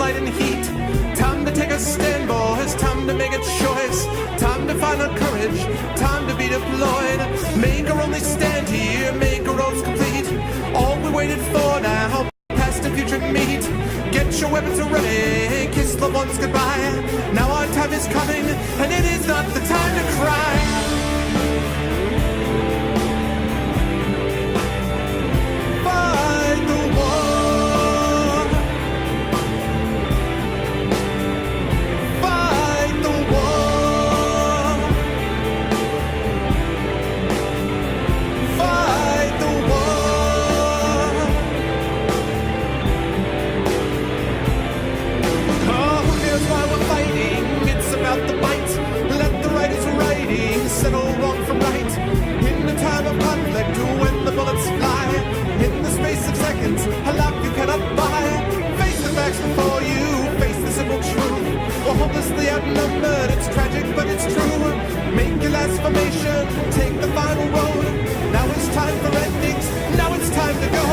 light and heat. Time to take a stand, boys. Time to make a choice. Time to find our courage. Time to be deployed. Make our only stand here. Make our roads complete. All we waited for now. Past the future meet. Get your weapons ready. Kiss the ones goodbye. Now our time is coming, and it is not the time to cry. Settle wrong from right. In the time of conflict, when the bullets fly, in the space of seconds, a life you cannot buy. Face the facts before you, face the simple truth. We're hopelessly outnumbered, it's tragic but it's true. Make your last formation, take the final road. Now it's time for endings, now it's time to go.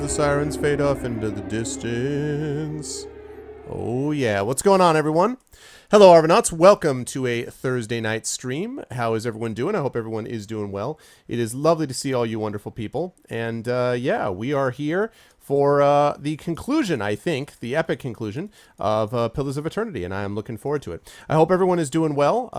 Sirens fade off into the distance. Oh yeah, what's going on, everyone? Hello, Arvanauts. Welcome to a Thursday night stream. How is everyone doing? I hope everyone is doing well. It is lovely to see all you wonderful people. And yeah, we are here for the conclusion, I think, the epic conclusion of Pillars of Eternity, and I am looking forward to it. I hope everyone is doing well,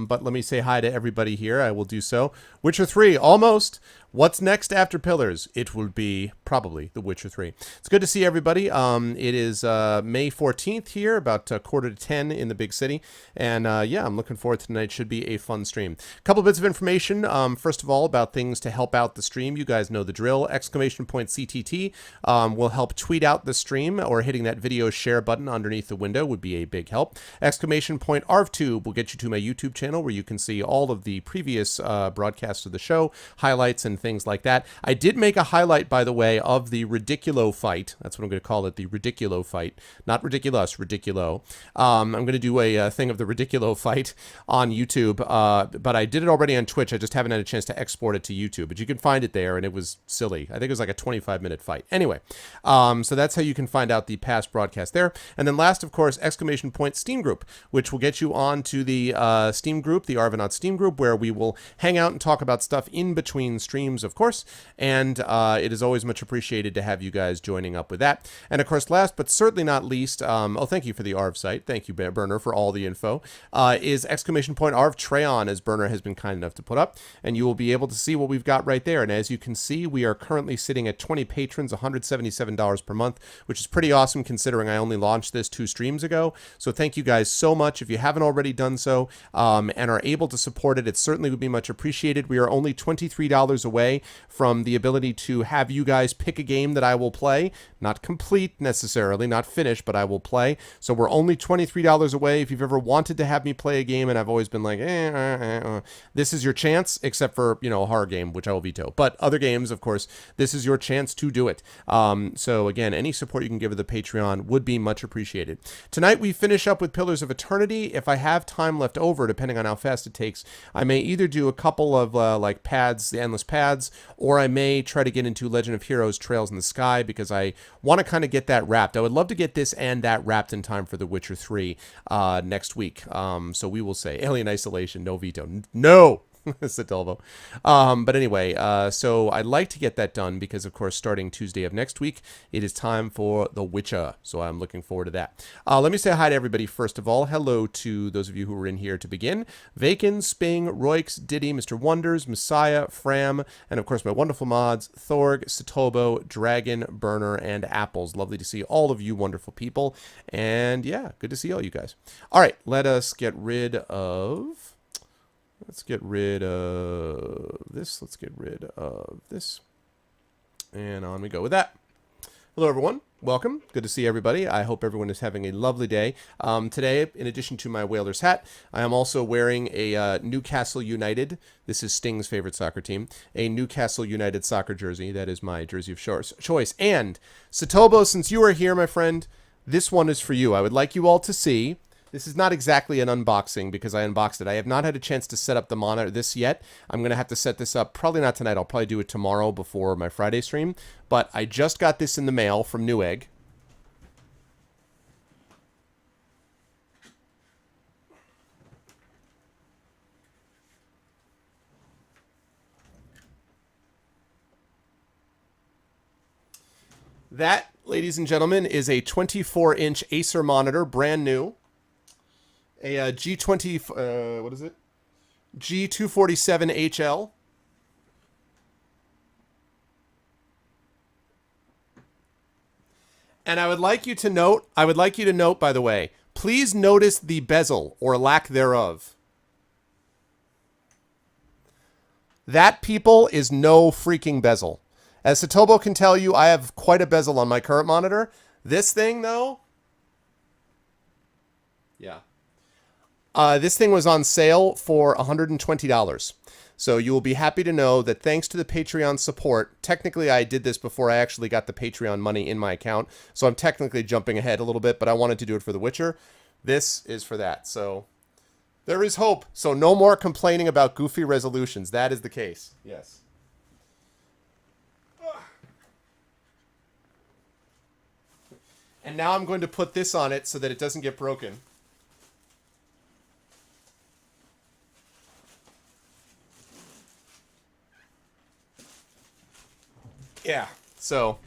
but let me say hi to everybody here. I will do so. Witcher 3, almost. What's next after Pillars? It will be probably The Witcher 3. It's good to see everybody. It is May 14th here, about 9:45 in the big city. And yeah, I'm looking forward to tonight. Should be a fun stream. A couple bits of information. First of all, about things to help out the stream. You guys know the drill. !CTT will help tweet out the stream, or hitting that video share button underneath the window would be a big help. !ArvTube will get you to my YouTube channel, where you can see all of the previous broadcasts of the show, highlights, and things like that. I did make a highlight, by the way, of the Ridiculo fight. That's what I'm going to call it, the Ridiculo fight. Not ridiculous, Ridiculo. I'm going to do a thing of the Ridiculo fight on YouTube, but I did it already on Twitch. I just haven't had a chance to export it to YouTube, but you can find it there, and it was silly. I think it was like a 25-minute fight. Anyway, so that's how you can find out the past broadcast there. And then last, of course, Steam group, which will get you on to the Steam group, the Arvanaut Steam group, where we will hang out and talk about stuff in between streams streams, of course, and it is always much appreciated to have you guys joining up with that. And of course, last but certainly not least, thank you for the ARV site. Thank you, Burner, for all the info. Is exclamation point ARV Treon, as Burner has been kind enough to put up, and you will be able to see what we've got right there. And as you can see, we are currently sitting at 20 patrons, $177 per month, which is pretty awesome considering I only launched this 2 streams ago. So thank you guys so much. If you haven't already done so and are able to support it, it certainly would be much appreciated. We are only $23 away from the ability to have you guys pick a game that I will play. Not complete necessarily, not finished, but I will play. So we're only $23 away. If you've ever wanted to have me play a game and I've always been like, this is your chance, except for, you know, a horror game, which I will veto. But other games, of course, this is your chance to do it. So again, any support you can give to the Patreon would be much appreciated. Tonight we finish up with Pillars of Eternity. If I have time left over, depending on how fast it takes, I may either do a couple of like pads, the endless pads, or I may try to get into Legend of Heroes Trails in the Sky, because I want to kind of get that wrapped. I would love to get this and that wrapped in time for The Witcher 3 next week. So we will say Alien Isolation, no veto. No! Satulvo. But anyway, so I'd like to get that done because, of course, starting Tuesday of next week, it is time for The Witcher. So I'm looking forward to that. Let me say hi to everybody first of all. Hello to those of you who are in here to begin. Vakin, Sping, Roix, Diddy, Mr. Wonders, Messiah, Fram, and of course my wonderful mods, Thorg, Satobo, Dragon, Burner, and Apples. Lovely to see all of you wonderful people. And yeah, good to see all you guys. All right, let us get rid of... Let's get rid of this. Let's get rid of this. And on we go with that. Hello, everyone. Welcome. Good to see everybody. I hope everyone is having a lovely day. Today, in addition to my Whalers hat, I am also wearing a Newcastle United. This is Sting's favorite soccer team. A Newcastle United soccer jersey. That is my jersey of choice. And Satobo, since you are here, my friend, this one is for you. I would like you all to see... This is not exactly an unboxing because I unboxed it. I have not had a chance to set up the monitor this yet. I'm going to have to set this up, probably not tonight. I'll probably do it tomorrow before my Friday stream. But I just got this in the mail from Newegg. That, ladies and gentlemen, is a 24-inch Acer monitor, brand new. A G20, what is it? G247HL. And I would like you to note, by the way, please notice the bezel, or lack thereof. That, people, is no freaking bezel. As Satobo can tell you, I have quite a bezel on my current monitor. This thing, though... Yeah. This thing was on sale for $120. So you will be happy to know that thanks to the Patreon support, technically I did this before I actually got the Patreon money in my account, so I'm technically jumping ahead a little bit, but I wanted to do it for The Witcher. This is for that, so there is hope. So no more complaining about goofy resolutions. That is the case. Yes. And now I'm going to put this on it so that it doesn't get broken. Yeah, so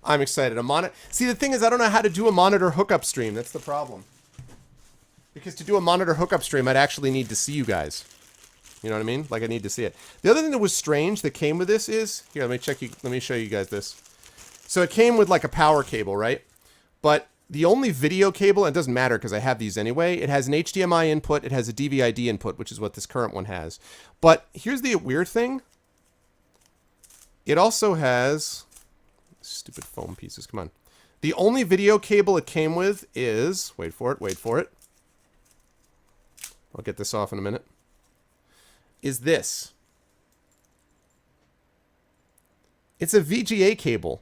I'm excited. See, the thing is, I don't know how to do a monitor hookup stream. That's the problem. Because to do a monitor hookup stream, I'd actually need to see you guys. You know what I mean? Like, I need to see it. The other thing that was strange that came with this is... Here, let me show you guys this. So it came with, like, a power cable, right? But the only video cable, and it doesn't matter because I have these anyway, it has an HDMI input, it has a DVI-D input, which is what this current one has. But here's the weird thing. It also has... Stupid foam pieces, come on. The only video cable it came with is... Wait for it. I'll get this off in a minute. Is this. It's a VGA cable.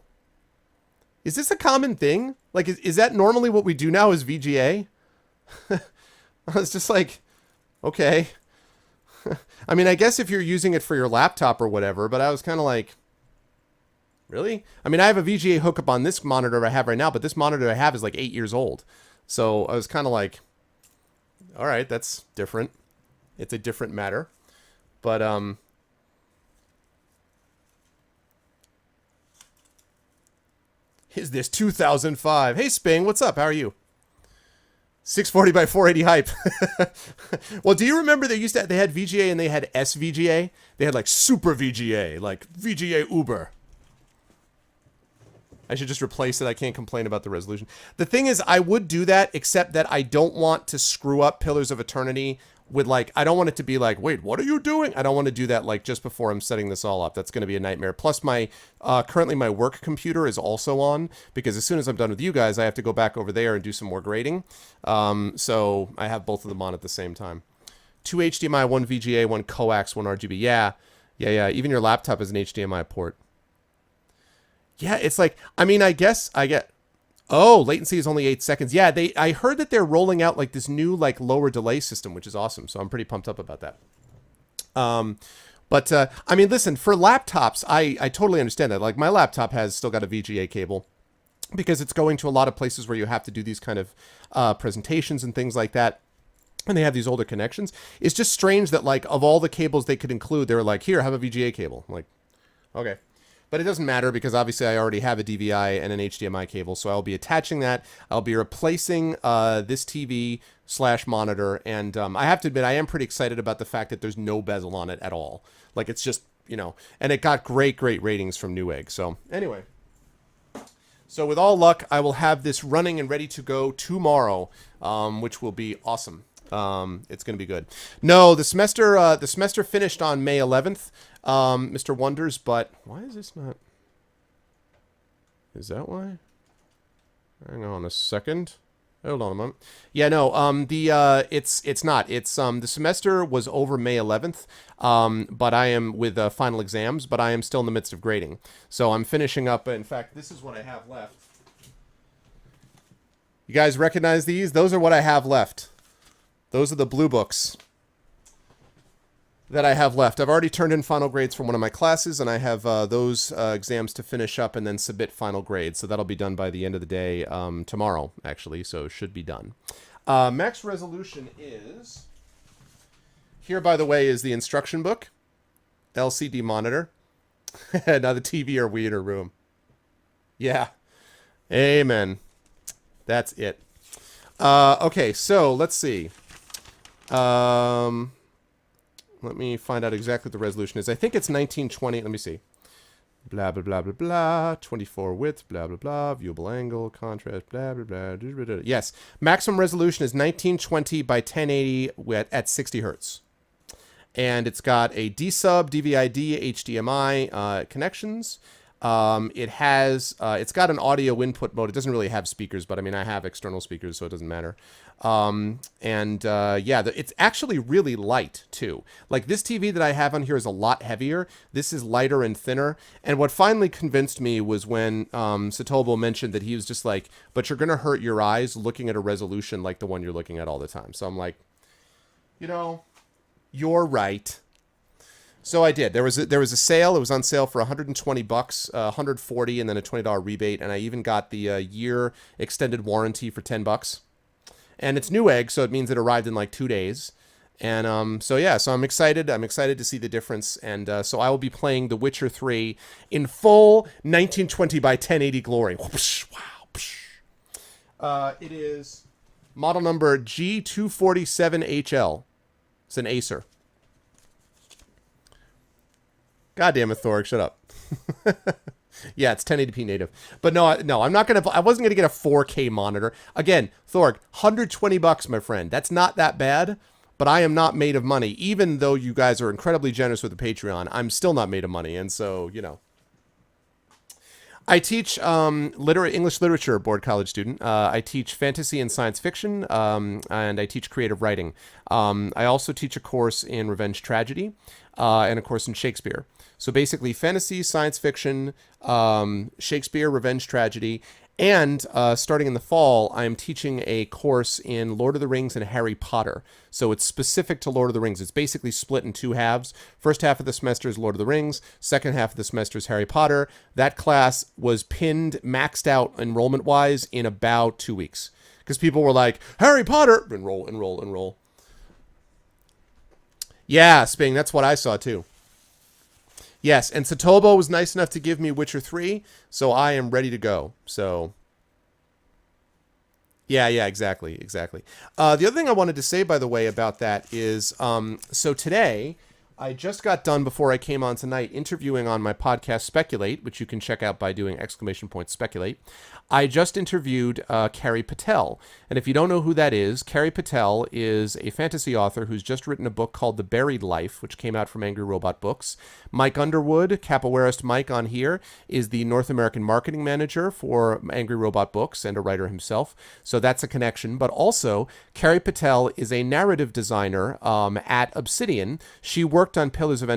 Is this a common thing? Like, is that normally what we do now is VGA? I was just like, okay. I mean, I guess if you're using it for your laptop or whatever, but I was kind of like... Really? I mean, I have a VGA hookup on this monitor I have right now, but this monitor I have is like 8 years old. So I was kind of like, all right, that's different. It's a different matter. But, Is this 2005? Hey, Sping, what's up? How are you? 640 by 480 hype. Well, do you remember they had VGA and they had SVGA? They had like Super VGA, like VGA Uber. I should just replace it. I can't complain about the resolution. The thing is, I would do that, except that I don't want to screw up Pillars of Eternity with like, I don't want it to be like, wait, what are you doing? I don't want to do that like just before I'm setting this all up. That's going to be a nightmare. Plus my, currently my work computer is also on, because as soon as I'm done with you guys, I have to go back over there and do some more grading. So I have both of them on at the same time. 2 HDMI, 1 VGA, 1 coax, 1 RGB. Yeah. Even your laptop is an HDMI port. Yeah, it's like, I mean, I guess I get, oh, latency is only 8 seconds. Yeah, I heard that they're rolling out like this new like lower delay system, which is awesome. So I'm pretty pumped up about that. But I mean, listen, for laptops, I totally understand that. Like my laptop has still got a VGA cable because it's going to a lot of places where you have to do these kind of presentations and things like that. And they have these older connections. It's just strange that like of all the cables they could include, they were like, here, have a VGA cable. I'm like, okay. But it doesn't matter because obviously I already have a DVI and an HDMI cable, so I'll be attaching that. I'll be replacing this TV / monitor, and I have to admit I am pretty excited about the fact that there's no bezel on it at all. Like it's just, you know, and it got great ratings from Newegg. So anyway, so with all luck, I will have this running and ready to go tomorrow, which will be awesome. It's going to be good. No, the semester finished on May 11th. Mr. Wonders, but why is this not? Is that why? Hang on a second. Hold on a moment. Yeah, no, it's not. It's, the semester was over May 11th, but I am with, final exams, but I am still in the midst of grading. So I'm finishing up. In fact, this is what I have left. You guys recognize these? Those are what I have left. Those are the blue books that I have left. I've already turned in final grades from one of my classes, and I have those exams to finish up and then submit final grades. So that'll be done by the end of the day tomorrow, actually, so should be done. Max resolution is... Here, by the way, is the instruction book. LCD monitor. Now the TV or Wii in her room. Yeah. Amen. That's it. Okay, so let's see. Let me find out exactly what the resolution is. I think it's 1920. Let me see. Blah, blah, blah, blah, blah. 24 width, blah, blah, blah. Viewable angle, contrast, blah, blah, blah. Blah, blah, blah. Yes. Maximum resolution is 1920 by 1080 at 60 hertz. And it's got a D-sub, DVI-D, HDMI connections. It's got an audio input mode. It doesn't really have speakers, but I mean, I have external speakers, so it doesn't matter. It's actually really light too. Like this TV that I have on here is a lot heavier. This is lighter and thinner. And what finally convinced me was when, Satobo mentioned that he was just like, but you're going to hurt your eyes looking at a resolution like the one you're looking at all the time. So I'm like, you know, you're right. So I did. There was a sale. It was on sale for $120, $140, and then a $20 rebate. And I even got the year extended warranty for $10. And it's Newegg, so it means it arrived in like 2 days. And so I'm excited. I'm excited to see the difference. And so I will be playing The Witcher 3 in full 1920 by 1080 glory. Wow. It is model number G247HL. It's an Acer. God damn it, Thorg, shut up. Yeah, it's 1080p native. But no, I'm not going to... I wasn't going to get a 4K monitor. Again, Thorg, $120, my friend. That's not that bad, but I am not made of money. Even though you guys are incredibly generous with the Patreon, I'm still not made of money. And so, you know... I teach English literature, board college student. I teach fantasy and science fiction, and I teach creative writing. I also teach a course in revenge tragedy and a course in Shakespeare. So basically fantasy, science fiction, Shakespeare, revenge tragedy, and starting in the fall, I'm teaching a course in Lord of the Rings and Harry Potter. So it's specific to Lord of the Rings. It's basically split in 2 halves. First half of the semester is Lord of the Rings. Second half of the semester is Harry Potter. That class was pinned, maxed out enrollment-wise in about 2 weeks. Because people were like, Harry Potter! Enroll. Yeah, Sping, that's what I saw too. Yes, and Satobo was nice enough to give me Witcher 3, so I am ready to go. So, yeah, exactly. The other thing I wanted to say, by the way, about that is, so today I just got done before I came on tonight interviewing on my podcast Speculate, which you can check out by doing !speculate. I just interviewed Carrie Patel. And if you don't know who that is, Carrie Patel is a fantasy author who's just written a book called The Buried Life, which came out from Angry Robot Books. Mike Underwood, Capoeirist Mike on here, is the North American marketing manager for Angry Robot Books and a writer himself. So that's a connection. But also, Carrie Patel is a narrative designer at Obsidian. She worked on Pillars of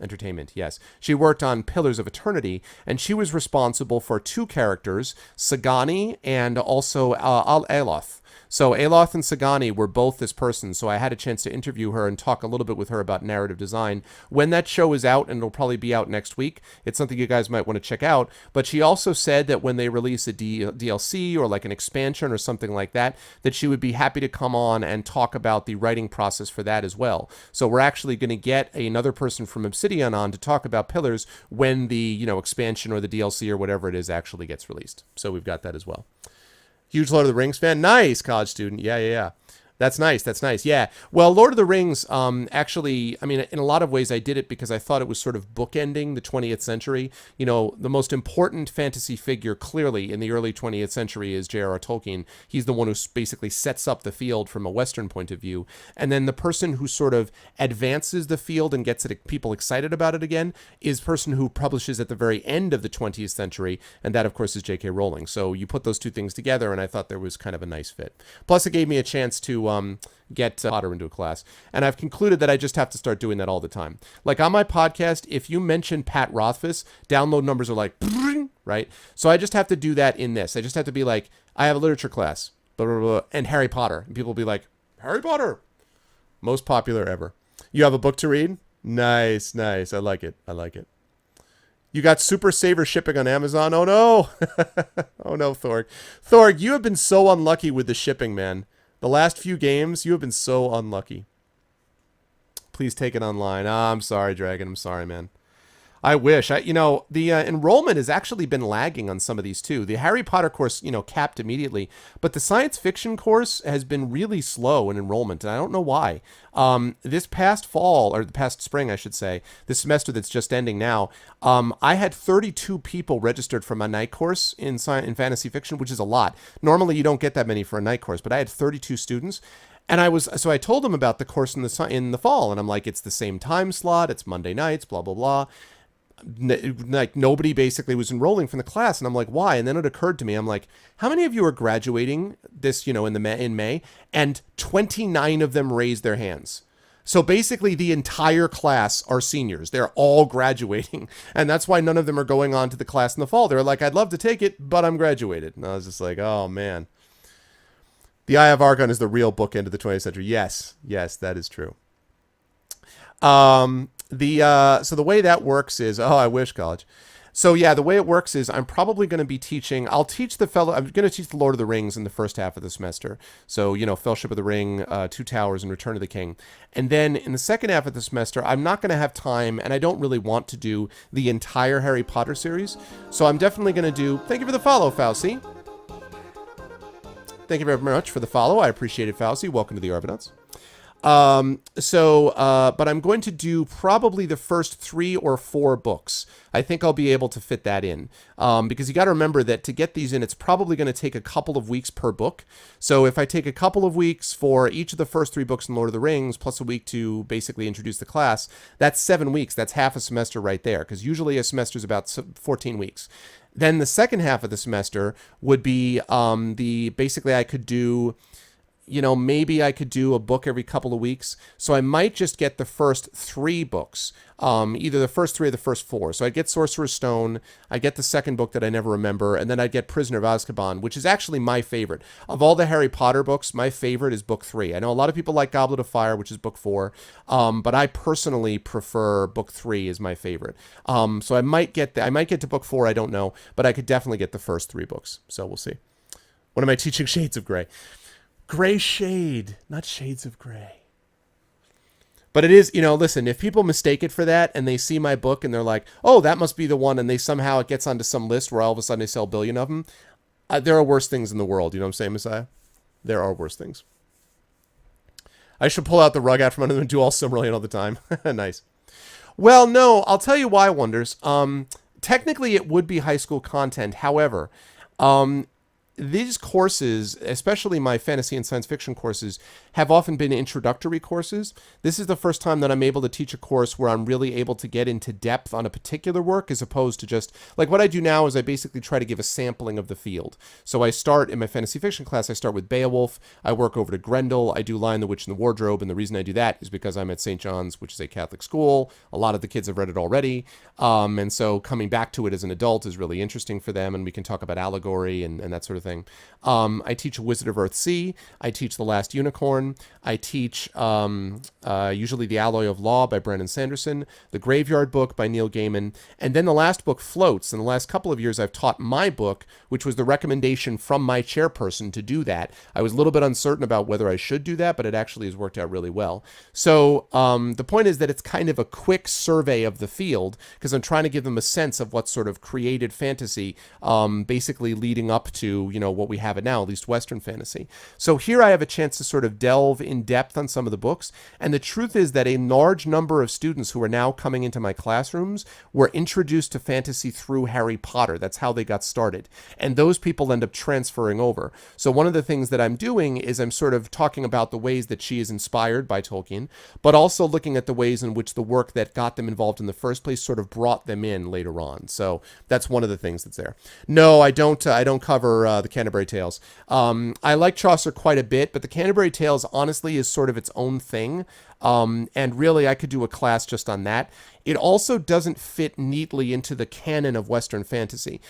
Entertainment, yes. She worked on Pillars of Eternity, and she was responsible for two characters, Sagani and also Aloth. So Aloth and Sagani were both this person, so I had a chance to interview her and talk a little bit with her about narrative design. When that show is out, and it'll probably be out next week, it's something you guys might want to check out, but she also said that when they release a DLC or like an expansion or something like that, that she would be happy to come on and talk about the writing process for that as well. So we're actually going to get another person from Obsidian on to talk about Pillars when the, expansion or the DLC or whatever it is actually gets released. So we've got that as well. Huge Lord of the Rings fan. Nice, college student. Yeah. That's nice. Yeah. Well, Lord of the Rings, actually, I mean, in a lot of ways I did it because I thought it was sort of bookending the 20th century. The most important fantasy figure clearly in the early 20th century is J.R.R. Tolkien. He's the one who basically sets up the field from a Western point of view. And then the person who sort of advances the field and gets people excited about it again is the person who publishes at the very end of the 20th century. And that, of course, is J.K. Rowling. So you put those two things together, and I thought there was kind of a nice fit. Plus, it gave me a chance to get Potter into a class. And I've concluded that I just have to start doing that all the time. Like on my podcast, if you mention Pat Rothfuss, download numbers are like, right? So I just have to do that in this. I just have to be like, I have a literature class, blah, blah, blah, and Harry Potter. And people will be like, Harry Potter, most popular ever. You have a book to read? Nice. I like it. You got Super Saver shipping on Amazon? Oh, no. Oh, no, Thorg. Thorg, you have been so unlucky with the shipping, man. The last few games, you have been so unlucky. Please take it online. I'm sorry, Dragon. I'm sorry, man. I wish. The enrollment has actually been lagging on some of these, too. The Harry Potter course, capped immediately. But the science fiction course has been really slow in enrollment, and I don't know why. This past fall, or the past spring, I should say, this semester that's just ending now, I had 32 people registered for my night course in fantasy fiction, which is a lot. Normally, you don't get that many for a night course, but I had 32 students. And I told them about the course in the fall, and I'm like, it's the same time slot, it's Monday nights, blah, blah, blah. Like nobody basically was enrolling from the class, and I'm like, why? And then it occurred to me, I'm like, how many of you are graduating this, in May? And 29 of them raised their hands. So basically the entire class are seniors. They're all graduating. And that's why none of them are going on to the class in the fall. They're like, I'd love to take it, but I'm graduated. And I was just like, oh man. The Eye of Argon is the real bookend of the 20th century. Yes, that is true. So the way that works is, I wish, college. So yeah, the way it works is I'm probably going to be teaching, I'm going to teach the Lord of the Rings in the first half of the semester. So, Fellowship of the Ring, Two Towers, and Return of the King. And then in the second half of the semester, I'm not going to have time, and I don't really want to do the entire Harry Potter series. So I'm definitely going to thank you for the follow, Fauci. Thank you very much for the follow. I appreciate it, Fauci. Welcome to the Arbonauts. But I'm going to do probably the first 3 or 4 books. I think I'll be able to fit that in. Because you got to remember that to get these in, it's probably going to take a couple of weeks per book. So if I take a couple of weeks for each of the first 3 books in Lord of the Rings, plus a week to basically introduce the class, that's 7 weeks. That's half a semester right there. Because usually a semester is about 14 weeks. Then the second half of the semester would be basically I could do, maybe I could do a book every couple of weeks. So I might just get the first 3 books, either the first 3 or the first 4. So I'd get Sorcerer's Stone, I get the second book that I never remember, and then I'd get Prisoner of Azkaban, which is actually my favorite. Of all the Harry Potter books, my favorite is book 3. I know a lot of people like Goblet of Fire, which is book 4, but I personally prefer book 3 is my favorite. So I might get to book 4, I don't know, but I could definitely get the first 3 books. So we'll see. When am I teaching Shades of Grey? Gray Shade, not Shades of Grey. But it is, listen, if people mistake it for that and they see my book and they're like, oh, that must be the one, and they somehow it gets onto some list where all of a sudden they sell a billion of them, there are worse things in the world. You know what I'm saying, Messiah? There are worse things. I should pull out the rug out from under them and do all Silmarillion all the time. Nice. Well, no, I'll tell you why, Wonders. Technically, it would be high school content. However, these courses, especially my fantasy and science fiction courses, have often been introductory courses. This is the first time that I'm able to teach a course where I'm really able to get into depth on a particular work, as opposed to just, like, what I do now is I basically try to give a sampling of the field. So I start in my fantasy fiction class, I start with Beowulf, I work over to Grendel, I do Lion the Witch and the Wardrobe, and the reason I do that is because I'm at St. John's, which is a Catholic school. A lot of the kids have read it already, and so coming back to it as an adult is really interesting for them, and we can talk about allegory and that sort of thing. I teach Wizard of Earthsea. I teach The Last Unicorn. I teach usually The Alloy of Law by Brandon Sanderson, The Graveyard Book by Neil Gaiman, and then the last book, Floats. In the last couple of years, I've taught my book, which was the recommendation from my chairperson to do that. I was a little bit uncertain about whether I should do that, but it actually has worked out really well. So the point is that it's kind of a quick survey of the field, because I'm trying to give them a sense of what sort of created fantasy, basically leading up to, what we have it now, at least Western fantasy. So here I have a chance to sort of delve in depth on some of the books. And the truth is that a large number of students who are now coming into my classrooms were introduced to fantasy through Harry Potter. That's how they got started. And those people end up transferring over. So one of the things that I'm doing is I'm sort of talking about the ways that she is inspired by Tolkien, but also looking at the ways in which the work that got them involved in the first place sort of brought them in later on. So that's one of the things that's there. No, I don't cover the Canterbury Tales. I like Chaucer quite a bit, but the Canterbury Tales honestly is sort of its own thing. And really, I could do a class just on that. It also doesn't fit neatly into the canon of Western fantasy,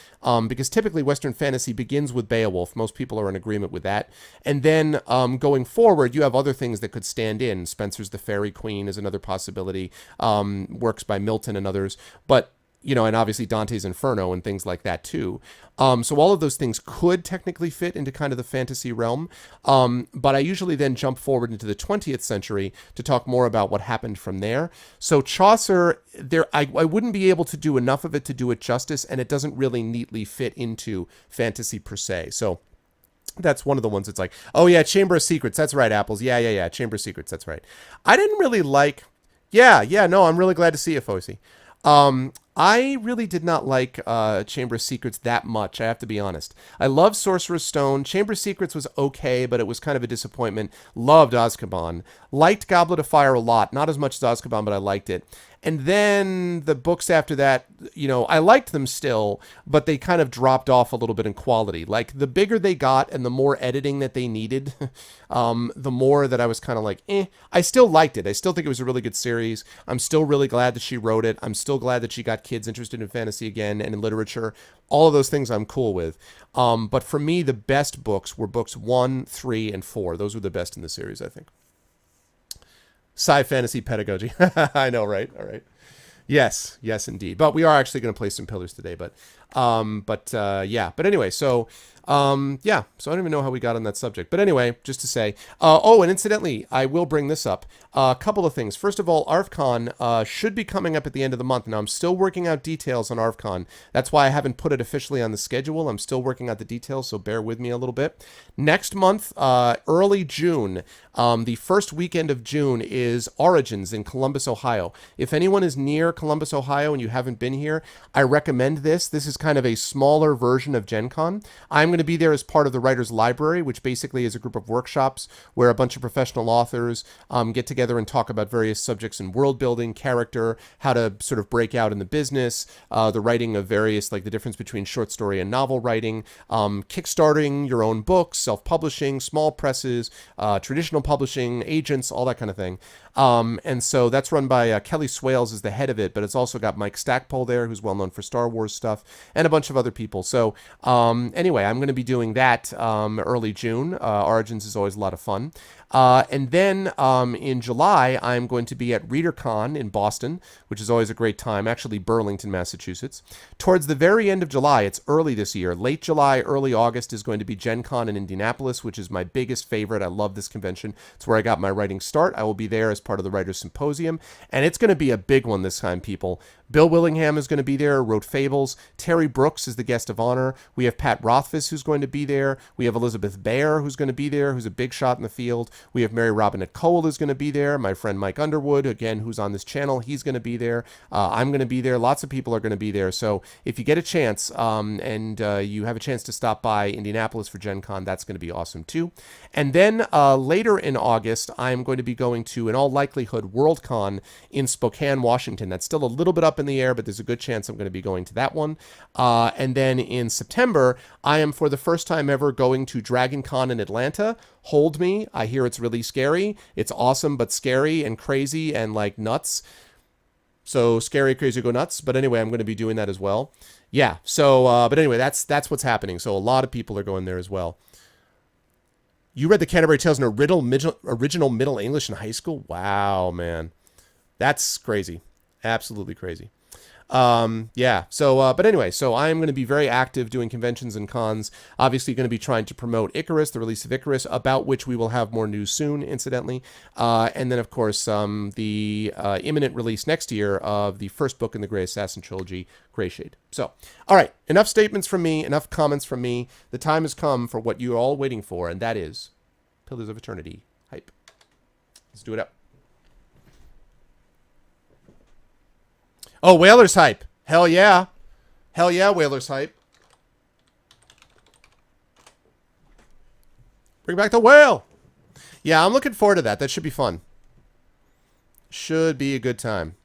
because typically Western fantasy begins with Beowulf. Most people are in agreement with that. And then going forward, you have other things that could stand in. Spenser's The Faerie Queen is another possibility, works by Milton and others. But and obviously Dante's Inferno and things like that too. So all of those things could technically fit into kind of the fantasy realm. But I usually then jump forward into the 20th century to talk more about what happened from there. So Chaucer, I wouldn't be able to do enough of it to do it justice, and it doesn't really neatly fit into fantasy per se. So that's one of the ones that's like, oh yeah, Chamber of Secrets. That's right, Apples. Yeah. Chamber of Secrets. That's right. I didn't really like, no, I'm really glad to see you, Fosi. I really did not like Chamber of Secrets that much, I have to be honest. I love Sorcerer's Stone. Chamber of Secrets was okay, but it was kind of a disappointment. Loved Azkaban. Liked Goblet of Fire a lot. Not as much as Azkaban, but I liked it. And then the books after that, I liked them still, but they kind of dropped off a little bit in quality. Like, the bigger they got and the more editing that they needed, the more that I was kind of like, I still liked it. I still think it was a really good series. I'm still really glad that she wrote it. I'm still glad that she got kids interested in fantasy again and in literature. All of those things I'm cool with. But for me, the best books were books 1, 3, and 4. Those were the best in the series, I think. Sci-fantasy pedagogy. I know, right? All right. Yes, indeed. But we are actually going to play some Pillars today. But yeah. But anyway, so yeah. So I don't even know how we got on that subject. But anyway, just to say. And incidentally, I will bring this up. A couple of things. First of all, ArvCon should be coming up at the end of the month. Now, I'm still working out details on ArvCon. That's why I haven't put it officially on the schedule. I'm still working out the details, so bear with me a little bit. Next month, early June, the first weekend of June is Origins in Columbus, Ohio. If anyone is near Columbus, Ohio, and you haven't been here, I recommend this. This is kind of a smaller version of Gen Con. I'm going to be there as part of the Writers' Library, which basically is a group of workshops where a bunch of professional authors get together and talk about various subjects in world building, character, how to sort of break out in the business, the writing of various, like the difference between short story and novel writing, kickstarting your own books, self-publishing, small presses, traditional publishing, agents, all that kind of thing. And so that's run by Kelly Swales is the head of it, but it's also got Mike Stackpole there, who's well known for Star Wars stuff. and a bunch of other people. So anyway, I'm going to be doing that early June. Origins is always a lot of fun. And then in July, I'm going to be at ReaderCon in Boston, which is always a great time, actually Burlington, Massachusetts. Towards the very end of July, it's early this year, late July, early August is going to be Gen Con in Indianapolis, which is my biggest favorite. I love this convention. It's where I got my writing start. I will be there as part of the Writers Symposium, and it's going to be a big one this time, people. Bill Willingham is going to be there, wrote Fables. Terry Brooks is the guest of honor. We have Pat Rothfuss, who's going to be there. We have Elizabeth Baer, who's going to be there, who's a big shot in the field. We have Mary Robinette Cole is going to be there. My friend Mike Underwood, again, who's on this channel, he's going to be there. I'm going to be there. Lots of people are going to be there. So if you get a chance and you have a chance to stop by Indianapolis for Gen Con, that's going to be awesome too. And then later in August, I'm going to be going to, in all likelihood, WorldCon in Spokane, Washington. That's still a little bit up in the air, but there's a good chance I'm going to be going to that one. And then in September, I am for the first time ever going to Dragon Con in Atlanta. Hold Me. I hear it's really scary. It's awesome, but scary and crazy and like nuts. So scary, crazy, go nuts. But anyway, I'm going to be doing that as well. Yeah. So, but anyway, that's what's happening. So a lot of people are going there as well. You read the Canterbury Tales in original Middle English in high school? Wow, man. That's crazy. Absolutely crazy. Yeah. So, but anyway, so I am going to be very active doing conventions and cons. Obviously going to be trying to promote Icarus, the release of Icarus, about which we will have more news soon, incidentally. And then, of course, the imminent release next year of the first book in the Grey Assassin trilogy, Greyshade. So, all right, enough statements from me, enough comments from me. The time has come for what you're all waiting for, and that is Pillars of Eternity hype. Let's do it up. Oh, Whalers hype. Hell yeah. Hell yeah, Whalers hype. Bring back the whale. Yeah, I'm looking forward to that. That should be fun. Should be a good time.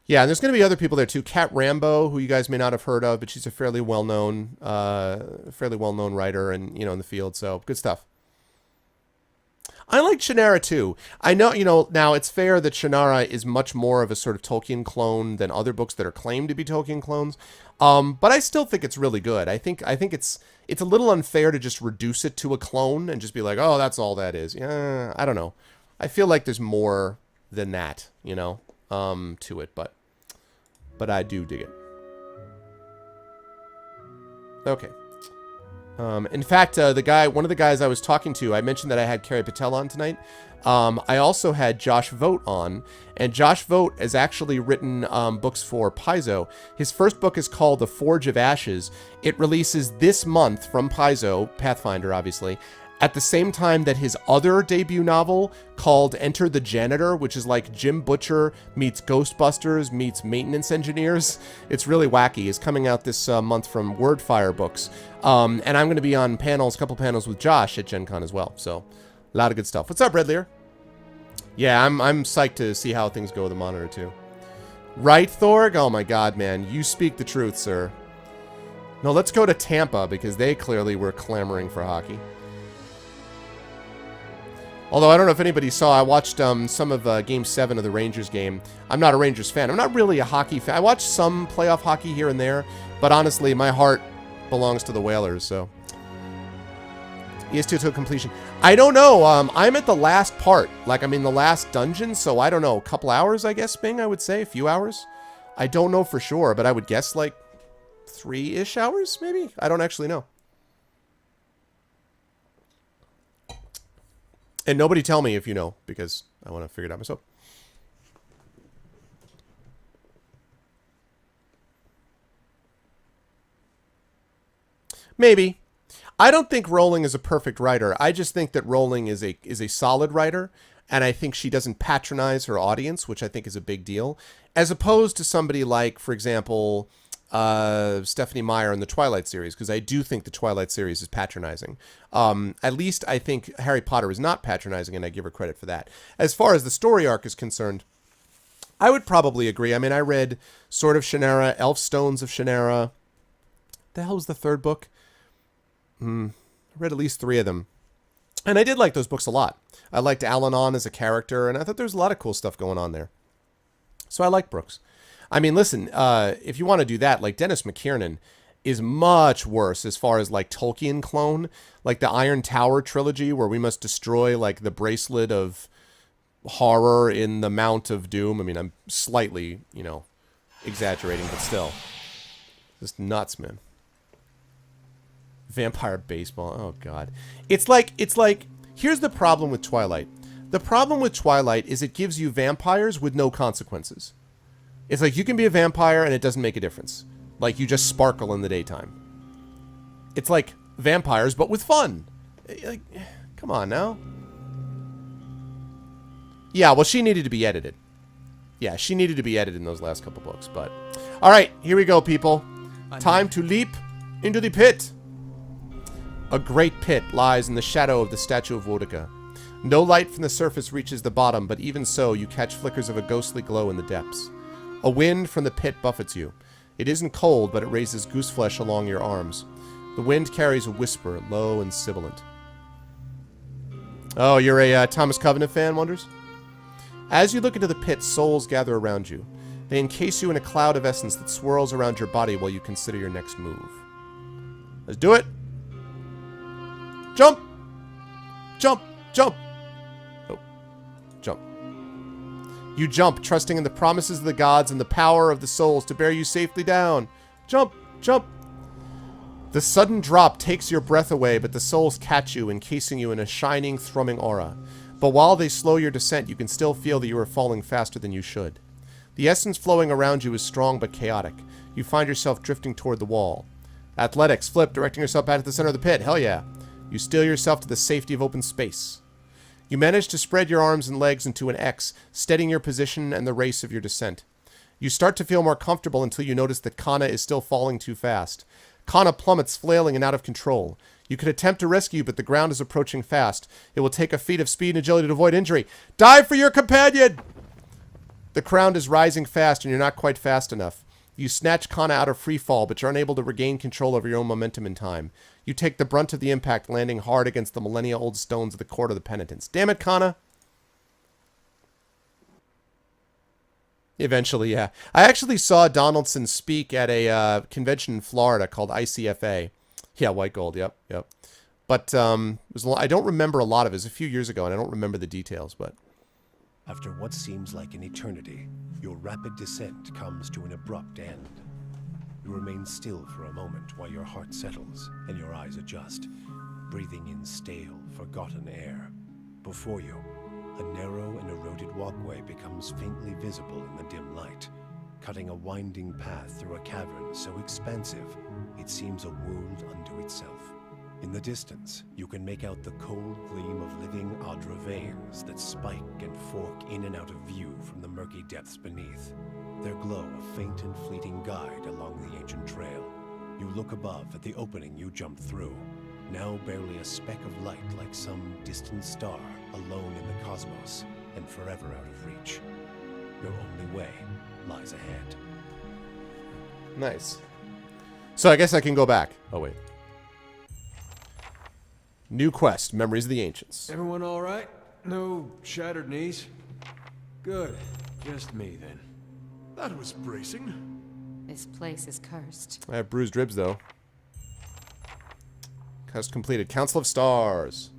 Yeah, and there's going to be other people there too. Kat Rambo, who you guys may not have heard of, but she's a fairly well-known writer and, you know, in the field. So good stuff. I like Shannara too. I know, you know, now it's fair that Shannara is much more of a sort of Tolkien clone than other books that are claimed to be Tolkien clones. But I still think it's really good. I think it's a little unfair to just reduce it to a clone and just be like, oh, that's all that is. Yeah, I don't know. I feel like there's more than that, you know, to it, but I do dig it. Okay. In fact, one of the guys I was talking to, I mentioned that I had Carrie Patel on tonight. I also had Josh Vogt on, and Josh Vogt has actually written books for Paizo. His first book is called The Forge of Ashes. It releases this month from Paizo, Pathfinder, obviously, at the same time that his other debut novel called Enter the Janitor, which is like Jim Butcher meets Ghostbusters meets Maintenance Engineers. It's really wacky. Is coming out this month from Wordfire Books. And I'm going to be on panels, a couple panels with Josh at Gen Con as well. So a lot of good stuff. What's up, Red Lear? Yeah, I'm psyched to see how things go with the monitor too. Right, Thorg? Oh my god, man. You speak the truth, sir. No, let's go to Tampa because they clearly were clamoring for hockey. Although I don't know if anybody saw, I watched some of Game 7 of the Rangers game. I'm not a Rangers fan. I'm not really a hockey fan. I watch some playoff hockey here and there, but honestly, my heart belongs to the Whalers, so. ES2 to completion. I don't know. I'm at the last part. Like, I'm in the last dungeon, so I don't know. A couple hours, I guess, Bing, I would say. A few hours. I don't know for sure, but I would guess like 3-ish hours, maybe? I don't actually know. And nobody tell me if you know, because I want to figure it out myself. Maybe. I don't think Rowling is a perfect writer. I just think that Rowling is a solid writer, and I think she doesn't patronize her audience, which I think is a big deal, as opposed to somebody like, for example, Stephanie Meyer in the Twilight series, because I do think the Twilight series is patronizing. At least I think Harry Potter is not patronizing, and I give her credit for that. As far as the story arc is concerned, I would probably agree. I mean, I read Sword of Shannara, Elfstones of Shannara. The hell was the third book? I read at least 3 of them. And I did like those books a lot. I liked Al-Anon as a character, and I thought there was a lot of cool stuff going on there. So I like Brooks. I mean, listen, if you want to do that, like Dennis McKiernan is much worse as far as like Tolkien clone, like the Iron Tower trilogy where we must destroy like the bracelet of horror in the Mount of Doom. I mean, I'm slightly, you know, exaggerating, but still. Just nuts, man. Vampire baseball. Oh, God. It's like, here's the problem with Twilight. The problem with Twilight is it gives you vampires with no consequences. It's like you can be a vampire and it doesn't make a difference. Like you just sparkle in the daytime. It's like vampires, but with fun. Like, come on now. Yeah, well, she needed to be edited. Yeah, she needed to be edited in those last couple books, but... All right, here we go, people. Time to leap into the pit. A great pit lies in the shadow of the statue of Boudica. No light from the surface reaches the bottom, but even so, you catch flickers of a ghostly glow in the depths. A wind from the pit buffets you. It isn't cold, but it raises goose flesh along your arms. The wind carries a whisper, low and sibilant. Oh, you're a Thomas Covenant fan, Wonders? As you look into the pit, souls gather around you. They encase you in a cloud of essence that swirls around your body while you consider your next move. Let's do it! Jump! Jump! Jump! Oh. Jump. You jump, trusting in the promises of the gods and the power of the souls to bear you safely down. Jump! Jump! The sudden drop takes your breath away, but the souls catch you, encasing you in a shining, thrumming aura. But while they slow your descent, you can still feel that you are falling faster than you should. The essence flowing around you is strong but chaotic. You find yourself drifting toward the wall. Athletics, flip, directing yourself back to the center of the pit. Hell yeah. You steel yourself to the safety of open space. You manage to spread your arms and legs into an X, steadying your position and the race of your descent. You start to feel more comfortable until you notice that Kana is still falling too fast. Kana plummets, flailing and out of control. You could attempt to rescue, but the ground is approaching fast. It will take a feat of speed and agility to avoid injury. Dive for your companion! The ground is rising fast, and you're not quite fast enough. You snatch Kana out of free fall, but you're unable to regain control over your own momentum in time. You take the brunt of the impact, landing hard against the millennia-old stones of the Court of the Penitents. Damn it, Kana! Eventually, yeah. I actually saw Donaldson speak at a convention in Florida called ICFA. Yeah, White Gold, yep. But I don't remember a lot of it. It was a few years ago, and I don't remember the details, but... After what seems like an eternity, your rapid descent comes to an abrupt end. You remain still for a moment while your heart settles and your eyes adjust, breathing in stale, forgotten air. Before you, a narrow and eroded walkway becomes faintly visible in the dim light, cutting a winding path through a cavern so expansive it seems a world unto itself. In the distance, you can make out the cold gleam of living Adra veins that spike and fork in and out of view from the murky depths beneath. Their glow a faint and fleeting guide along the ancient trail. You look above at the opening you jumped through, now barely a speck of light like some distant star alone in the cosmos and forever out of reach. Your only way lies ahead. Nice. So I guess I can go back. Oh, wait. New quest, Memories of the Ancients. Everyone all right? No shattered knees? Good. Just me, then. That was bracing. This place is cursed. I have bruised ribs, though. Quest completed. Council of Stars.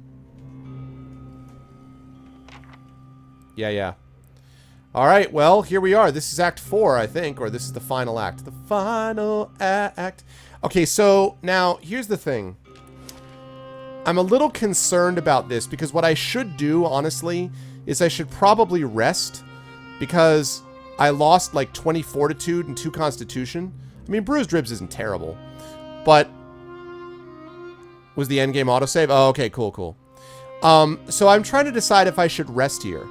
Yeah. All right, well, here we are. This is Act 4, I think, or this is the final act. The final act. Okay, so now, here's the thing. I'm a little concerned about this because what I should do, honestly, is I should probably rest because I lost like 20 fortitude and 2 constitution. I mean, bruised ribs isn't terrible, but was the endgame autosave? Oh, okay, cool. So I'm trying to decide if I should rest here.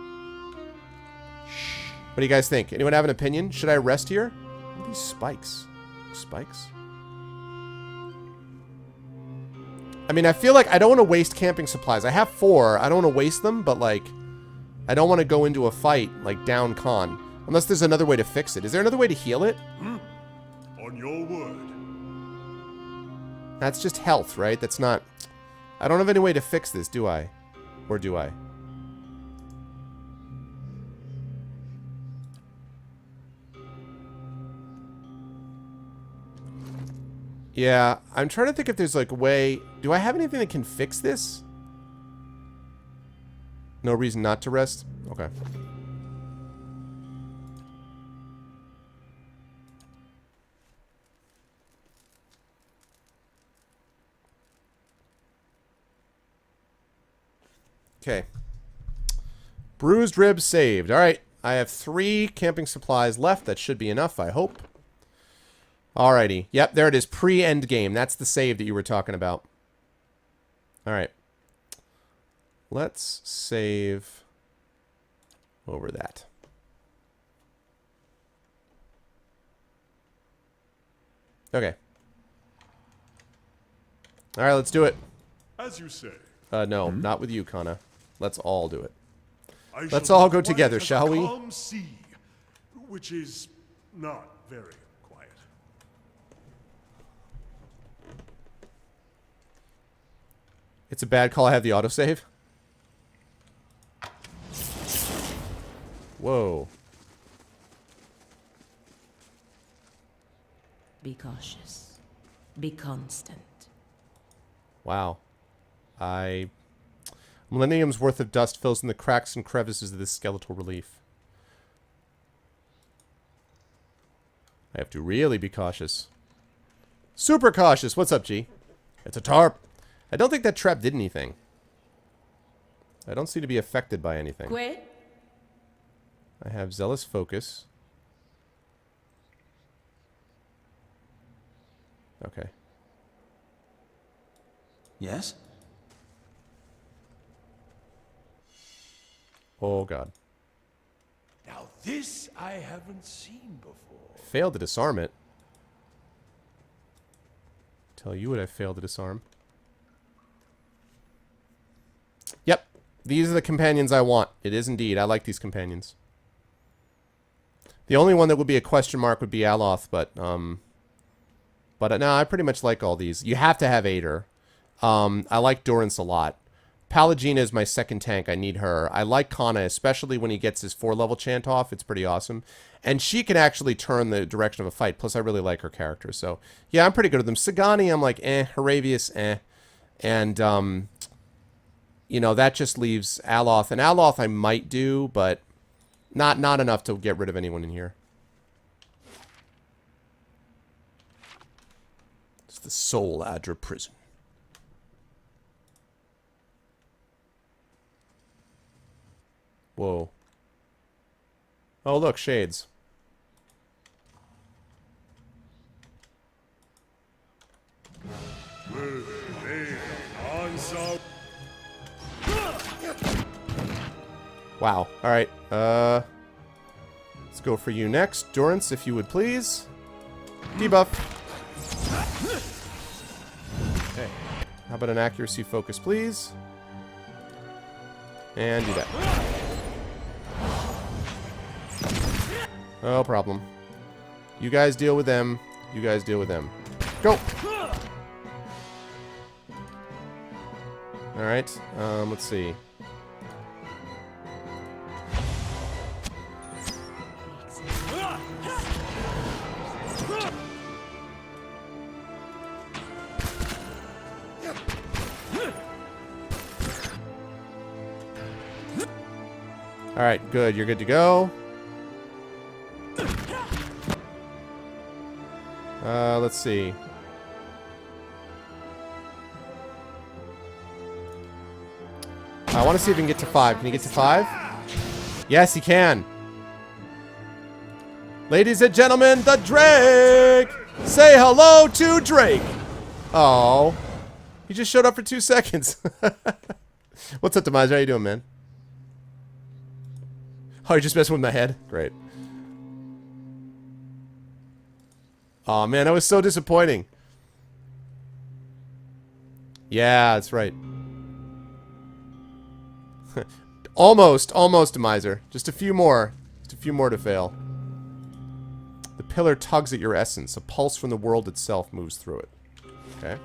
What do you guys think? Anyone have an opinion? Should I rest here? What are these spikes? Spikes? I mean, I feel like I don't want to waste camping supplies. I have 4. I don't want to waste them, but, like, I don't want to go into a fight, like, down con. Unless there's another way to fix it. Is there another way to heal it? On your word. That's just health, right? That's not... I don't have any way to fix this, do I? Or do I? Yeah, I'm trying to think if there's like a way... Do I have anything that can fix this? No reason not to rest? Okay. Okay. Bruised ribs saved. Alright. I have 3 camping supplies left. That should be enough, I hope. Alrighty. Yep, there it is. Pre-end game. That's the save that you were talking about. Alright. Let's save over that. Okay. Alright, let's do it. As you say. No, not with you, Kana. Let's all do it. I Let's shall all be go quiet together, as shall a we? calm sea, which is not very quiet. It's a bad call I have the autosave. Whoa. Be cautious. Be constant. Wow. Millennium's worth of dust fills in the cracks and crevices of this skeletal relief. I have to really be cautious. Super cautious. What's up, G? It's a tarp. I don't think that trap did anything. I don't seem to be affected by anything. Quit. I have zealous focus. Okay. Yes? Oh, God. Now this I haven't seen before. Failed to disarm it. Tell you what I failed to disarm. Yep. These are the companions I want. It is indeed. I like these companions. The only one that would be a question mark would be Aloth, but no, I pretty much like all these. You have to have Ader. I like Durance a lot. Pallegina is my second tank. I need her. I like Kana, especially when he gets his 4-level chant off. It's pretty awesome. And she can actually turn the direction of a fight. Plus, I really like her character. So, yeah, I'm pretty good with them. Sagani, I'm like, eh. Haravius, eh. And, you know, that just leaves Aloth. And Aloth I might do, but not enough to get rid of anyone in here. It's the Soul Adra prison. Whoa. Oh, look, shades. Wow. Alright. Let's go for you next. Durance, if you would please. Debuff. Okay. How about an accuracy focus, please? And do that. No problem. You guys deal with them. You guys deal with them. Go! Alright. Let's see. Alright, good. You're good to go. Let's see. I want to see if he can get to 5. Can he get to 5? Yes, he can. Ladies and gentlemen, the Drake! Say hello to Drake! Oh, he just showed up for 2 seconds. What's up, Demise? How you doing, man? Oh, you're just messing with my head? Great. Oh man, that was so disappointing. Yeah, that's right. Almost, Demiser. Just a few more. Just a few more to fail. The pillar tugs at your essence. A pulse from the world itself moves through it. Okay.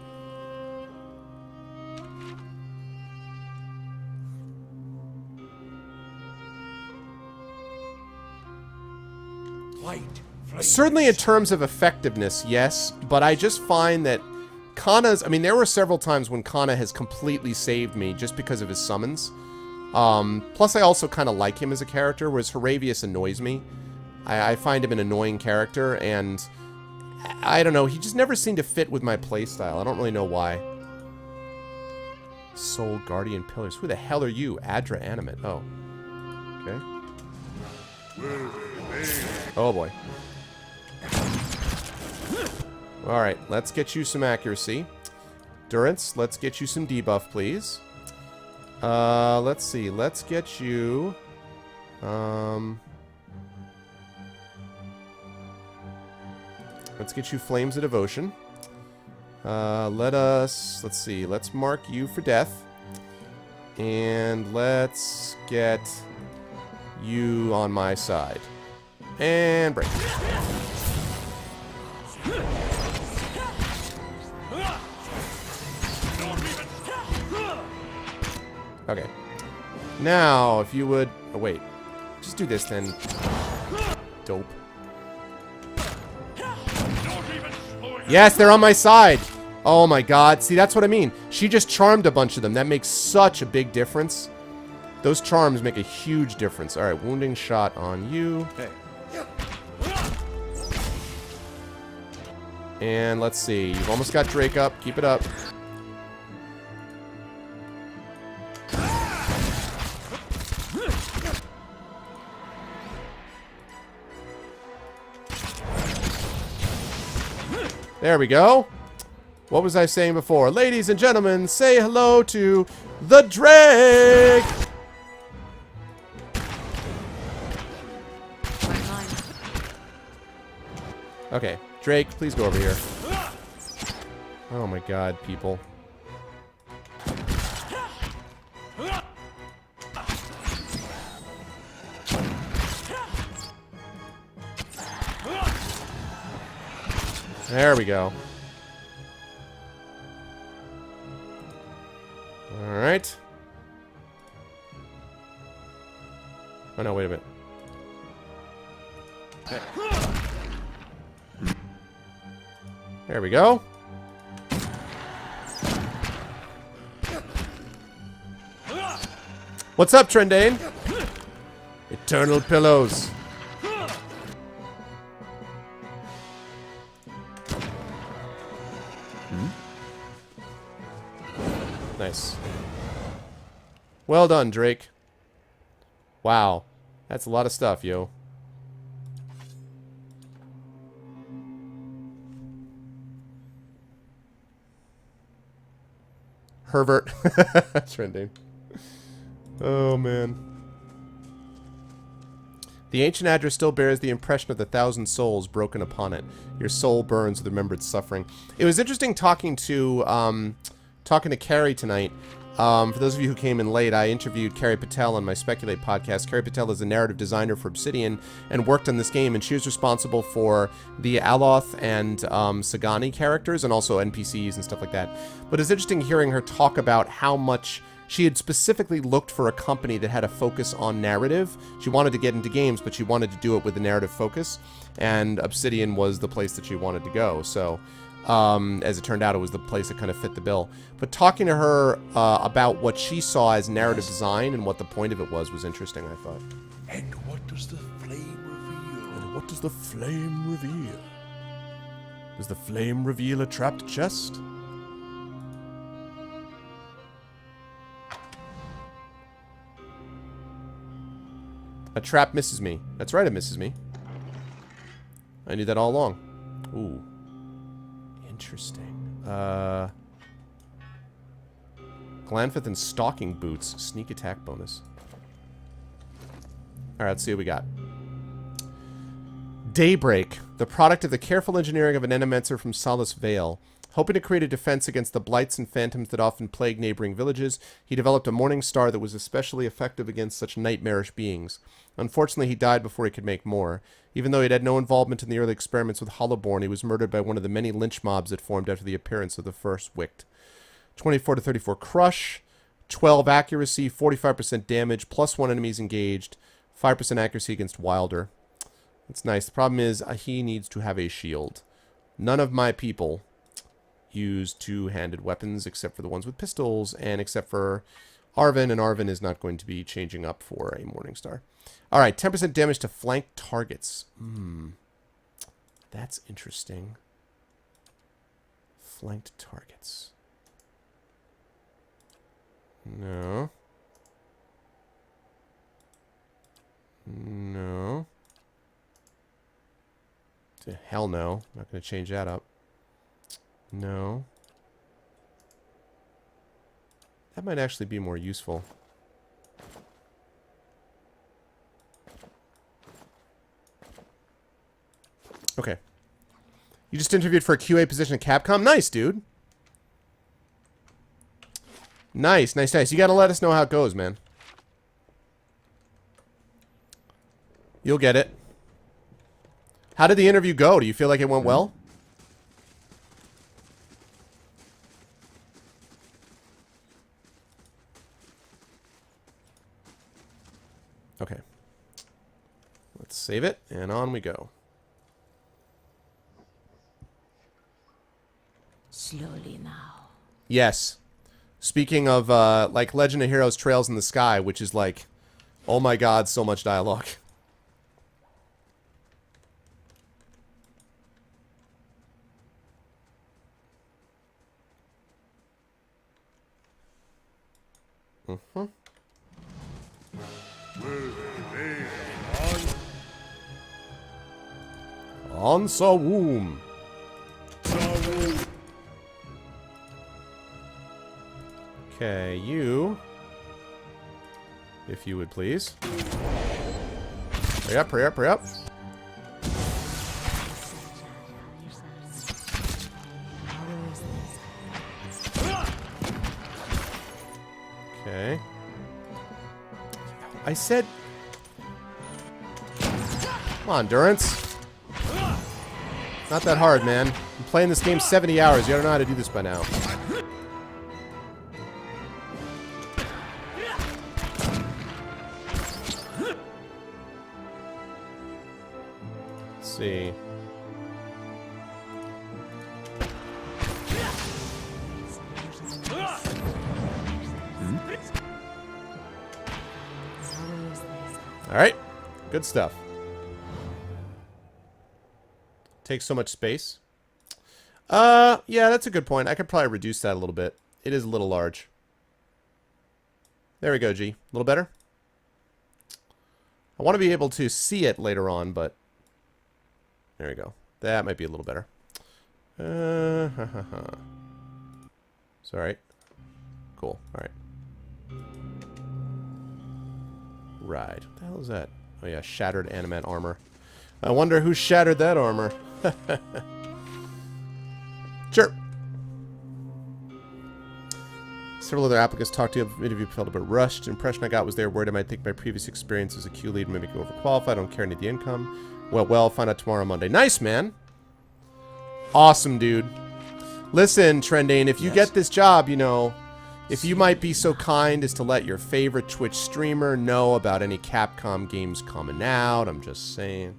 Light Certainly in terms of effectiveness, yes, but I just find that Kana's... I mean, there were several times when Kana has completely saved me just because of his summons. Plus, I also kind of like him as a character, whereas Haravius annoys me. I find him an annoying character, and I don't know, he just never seemed to fit with my playstyle. I don't really know why. Soul Guardian Pillars. Who the hell are you? Adra Animate. Oh. Okay. Oh boy. Alright, let's get you some accuracy. Durance, let's get you some debuff, please. Let's see. Let's get you... Let's get you Flames of Devotion. Let's see. Let's mark you for death. And let's get you on my side. And break. Okay. Now, if you would... Oh, wait. Just do this, then. Dope. Yes, they're on my side. Oh, my God. See, that's what I mean. She just charmed a bunch of them. That makes such a big difference. Those charms make a huge difference. All right, wounding shot on you. Hey. And let's see. You've almost got Drake up. Keep it up. There we go. What was I saying before? Ladies and gentlemen, say hello to the Drake! Okay, Drake, please go over here. Oh my God, people. There we go. Alright. Oh no, wait a minute. There we go. What's up, Trendane? Eternal Pillows. Nice. Well done, Drake. Wow. That's a lot of stuff, yo. Herbert. Trending. Oh, man. The ancient address still bears the impression of the 1,000 souls broken upon it. Your soul burns with remembered suffering. It was interesting talking to Carrie tonight. For those of you who came in late, I interviewed Carrie Patel on my Speculate podcast. Carrie Patel is a narrative designer for Obsidian and worked on this game, and she was responsible for the Aloth and Sagani characters and also NPCs and stuff like that. But it's interesting hearing her talk about how much she had specifically looked for a company that had a focus on narrative. She wanted to get into games, but she wanted to do it with a narrative focus, and Obsidian was the place that she wanted to go. So... as it turned out, it was the place that kind of fit the bill. But talking to her about what she saw as narrative design and what the point of it was interesting, I thought. And what does the flame reveal? And what does the flame reveal? Does the flame reveal a trapped chest? A trap misses me. That's right, it misses me. I knew that all along. Ooh. Interesting. Glanfith and Stalking Boots. Sneak attack bonus. Alright, let's see what we got. Daybreak. The product of the careful engineering of an Ennemancer from Solace Vale. Hoping to create a defense against the blights and phantoms that often plague neighboring villages, he developed a morning star that was especially effective against such nightmarish beings. Unfortunately, he died before he could make more. Even though he had no involvement in the early experiments with Hollowborn, he was murdered by one of the many lynch mobs that formed after the appearance of the first Wict. 24 to 34 crush, 12 accuracy, 45% damage, +1 enemies engaged, 5% accuracy against Wilder. It's nice. The problem is he needs to have a shield. None of my people use two-handed weapons except for the ones with pistols and except for Arvin, and Arvin is not going to be changing up for a Morningstar. All right, 10% damage to flank targets. That's interesting. Flanked targets. No. No. Hell no. Not going to change that up. No. That might actually be more useful. Okay. You just interviewed for a QA position at Capcom? Nice, dude. Nice, nice, nice. You gotta let us know how it goes, man. You'll get it. How did the interview go? Do you feel like it went well? Okay. Let's save it, and on we go. Slowly now. Yes. Speaking of, like, Legend of Heroes Trails in the Sky, which is like, oh my god, so much dialogue. On Sawoom. Okay, you, if you would please. Hurry up, hurry up, hurry up. Okay. I said... Come on, Durance. Not that hard, man. I'm playing this game 70 hours. You don't know how to do this by now. Let's see. Alright. Good stuff. Takes so much space. Yeah, that's a good point. I could probably reduce that a little bit. It is a little large. There we go, G. A little better? I want to be able to see it later on, but... There we go. That might be a little better. Sorry. Cool. Alright. Right. What the hell is that? Oh yeah, shattered animate armor. I wonder who shattered that armor. Sure. Several other applicants talked to the interview, felt a bit rushed. The impression I got was they were worried I might think my previous experience as a Q lead may make me overqualified. I don't care, need the income. Well, find out tomorrow, Monday. Nice, man. Awesome, dude. Listen, Trendane, if you get this job, you know, if you might be so kind as to let your favorite Twitch streamer know about any Capcom games coming out, I'm just saying.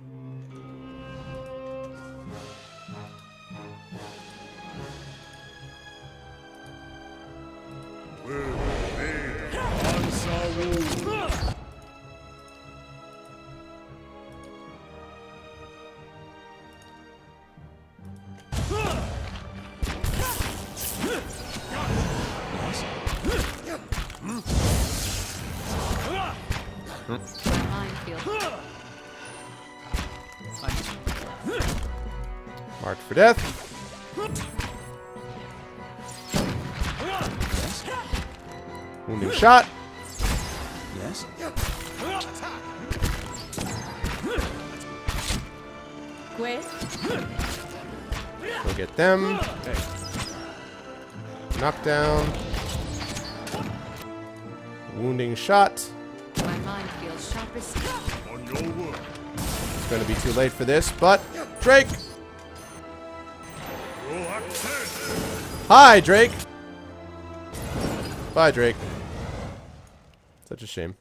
Marked for death. Wounding shot. Yes. Go get them. Knockdown. Wounding shot. My mind feels sharp as steel. On your word. It's going to be too late for this, but Drake. Hi, Drake. Bye, Drake. Such a shame.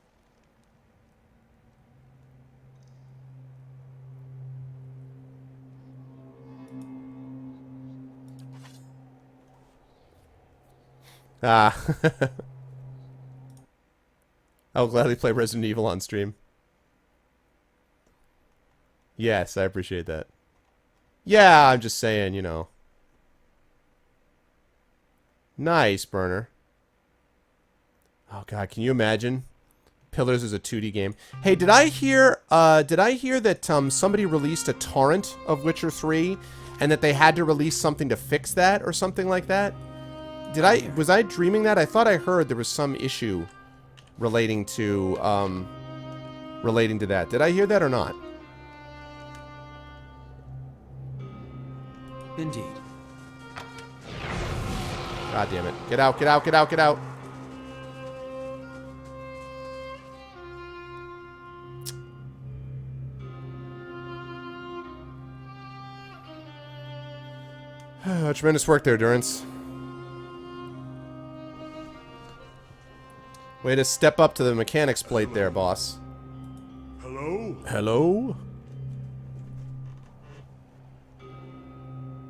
Ah. I'll gladly play Resident Evil on stream. Yes, I appreciate that. Yeah, I'm just saying, you know. Nice, Burner. Oh god, can you imagine? Pillars is a 2D game. Hey, did I hear that somebody released a torrent of Witcher 3 and that they had to release something to fix that or something like that? Was I dreaming that? I thought I heard there was some issue relating to that. Did I hear that or not? Indeed. God damn it. Get out, get out, get out, get out. Tremendous work there, Durance. Way to step up to the mechanics plate there, boss. Hello? Hello?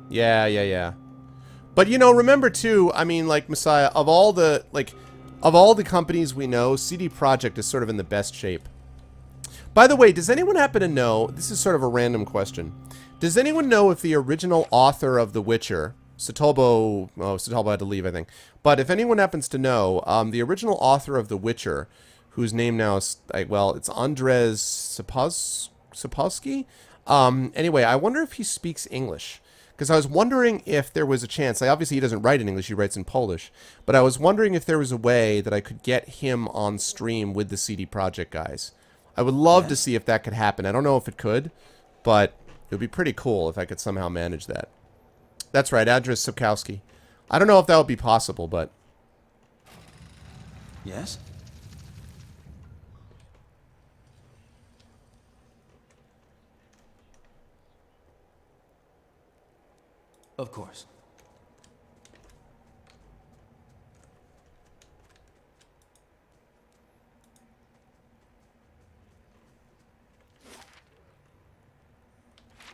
Yeah. But, you know, remember, too, I mean, like, Messiah, of all the companies we know, CD Projekt is sort of in the best shape. By the way, does anyone happen to know, this is sort of a random question, does anyone know if the original author of The Witcher, Satobo had to leave, I think, but if anyone happens to know, the original author of The Witcher, whose name now is, well, it's Andrzej Sapkowski? Anyway, I wonder if he speaks English. Because I was wondering if there was a chance, obviously he doesn't write in English, he writes in Polish, but I was wondering if there was a way that I could get him on stream with the CD Projekt guys. I would love to see if that could happen. I don't know if it could, but it would be pretty cool if I could somehow manage that. That's right, Andrzej Sapkowski. I don't know if that would be possible, but... Yes? Of course.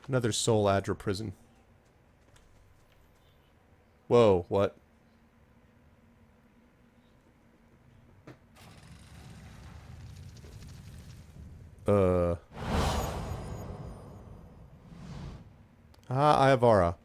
Another Soul Adra prison. Whoa, what? Ayavara.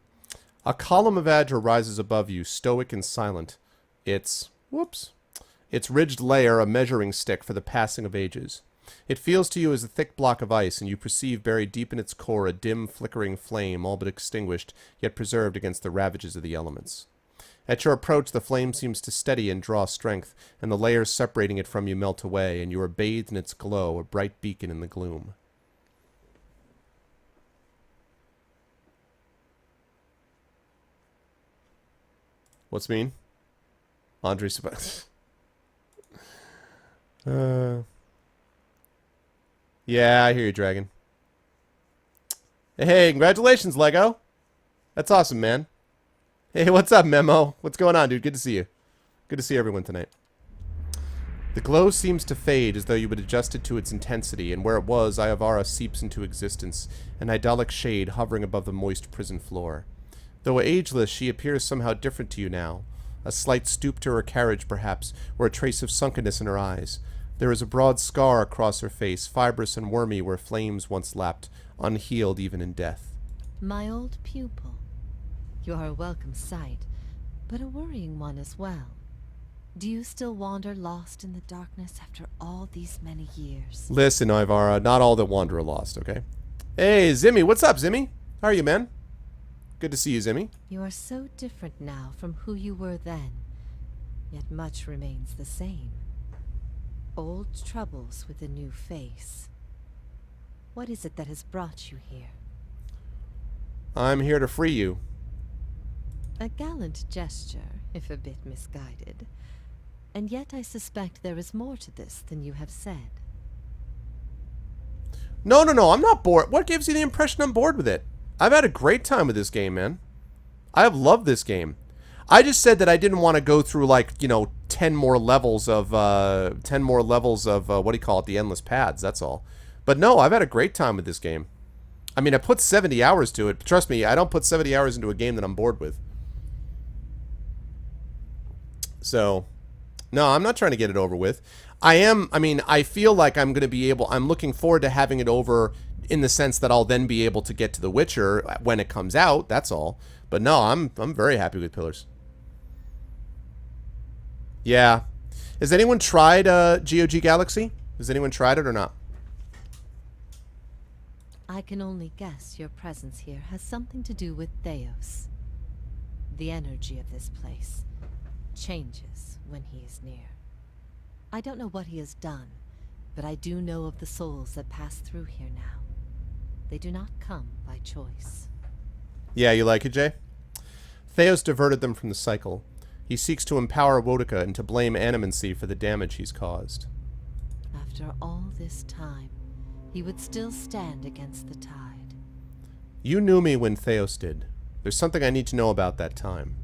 A column of Adra rises above you, stoic and silent. Its ridged layer a measuring stick for the passing of ages. It feels to you as a thick block of ice, and you perceive buried deep in its core a dim, flickering flame, all but extinguished, yet preserved against the ravages of the elements. At your approach, the flame seems to steady and draw strength, and the layers separating it from you melt away, and you are bathed in its glow, a bright beacon in the gloom. What's mean? Andre Sabas. Yeah, I hear you, Dragon. Hey, congratulations, Lego. That's awesome, man. Hey, what's up, Memo? What's going on, dude? Good to see you. Good to see everyone tonight. The glow seems to fade as though you would adjust it to its intensity, and where it was, Ayavara seeps into existence, an idyllic shade hovering above the moist prison floor. Though ageless, she appears somehow different to you now. A slight stoop to her carriage, perhaps, or a trace of sunkenness in her eyes. There is a broad scar across her face, fibrous and wormy where flames once lapped, unhealed even in death. My old pupil. You are a welcome sight, but a worrying one as well. Do you still wander lost in the darkness after all these many years? Listen, Ivara, not all that wander are lost, okay? Hey, Zimmy, what's up, Zimmy? How are you, man? Good to see you, Zimmy. You are so different now from who you were then, yet much remains the same. Old troubles with a new face. What is it that has brought you here? I'm here to free you. A gallant gesture, if a bit misguided. And yet I suspect there is more to this than you have said. No, I'm not bored. What gives you the impression I'm bored with it? I've had a great time with this game, man. I have loved this game. I just said that I didn't want to go through, like, 10 more levels of, what do you call it, the endless paths, that's all. But no, I've had a great time with this game. I mean, I put 70 hours to it, but trust me, I don't put 70 hours into a game that I'm bored with. So, no, I'm not trying to get it over with. I feel like I'm going to be able, I'm looking forward to having it over in the sense that I'll then be able to get to The Witcher when it comes out, that's all. But no, I'm very happy with Pillars. Yeah. Has anyone tried GOG Galaxy? Has anyone tried it or not? I can only guess your presence here has something to do with Theos. The energy of this place changes when he is near. I don't know what he has done, but I do know of the souls that pass through here now. They do not come by choice. Yeah, you like it, Jay? Theos diverted them from the cycle. He seeks to empower Woedica and to blame Animancy for the damage he's caused. After all this time, he would still stand against the tide. You knew me when Theos did. There's something I need to know about that time.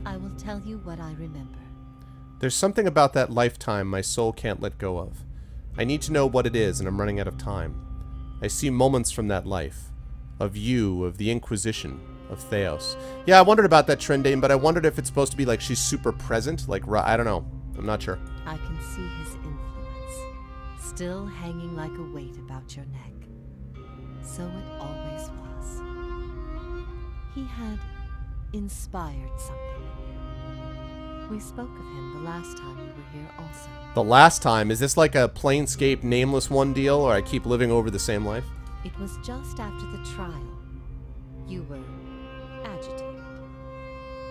I will tell you what I remember. There's something about that lifetime my soul can't let go of. I need to know what it is, and I'm running out of time. I see moments from that life. Of you, of the Inquisition, of Theos. Yeah, I wondered about that, Trendane, but I wondered if it's supposed to be like she's super present. Like, I don't know. I'm not sure. I can see his influence, still hanging like a weight about your neck. So it always was. He had inspired something in you. We spoke of him the last time you were here also. The last time? Is this like a Planescape Nameless One deal, or I keep living over the same life? It was just after the trial. You were agitated.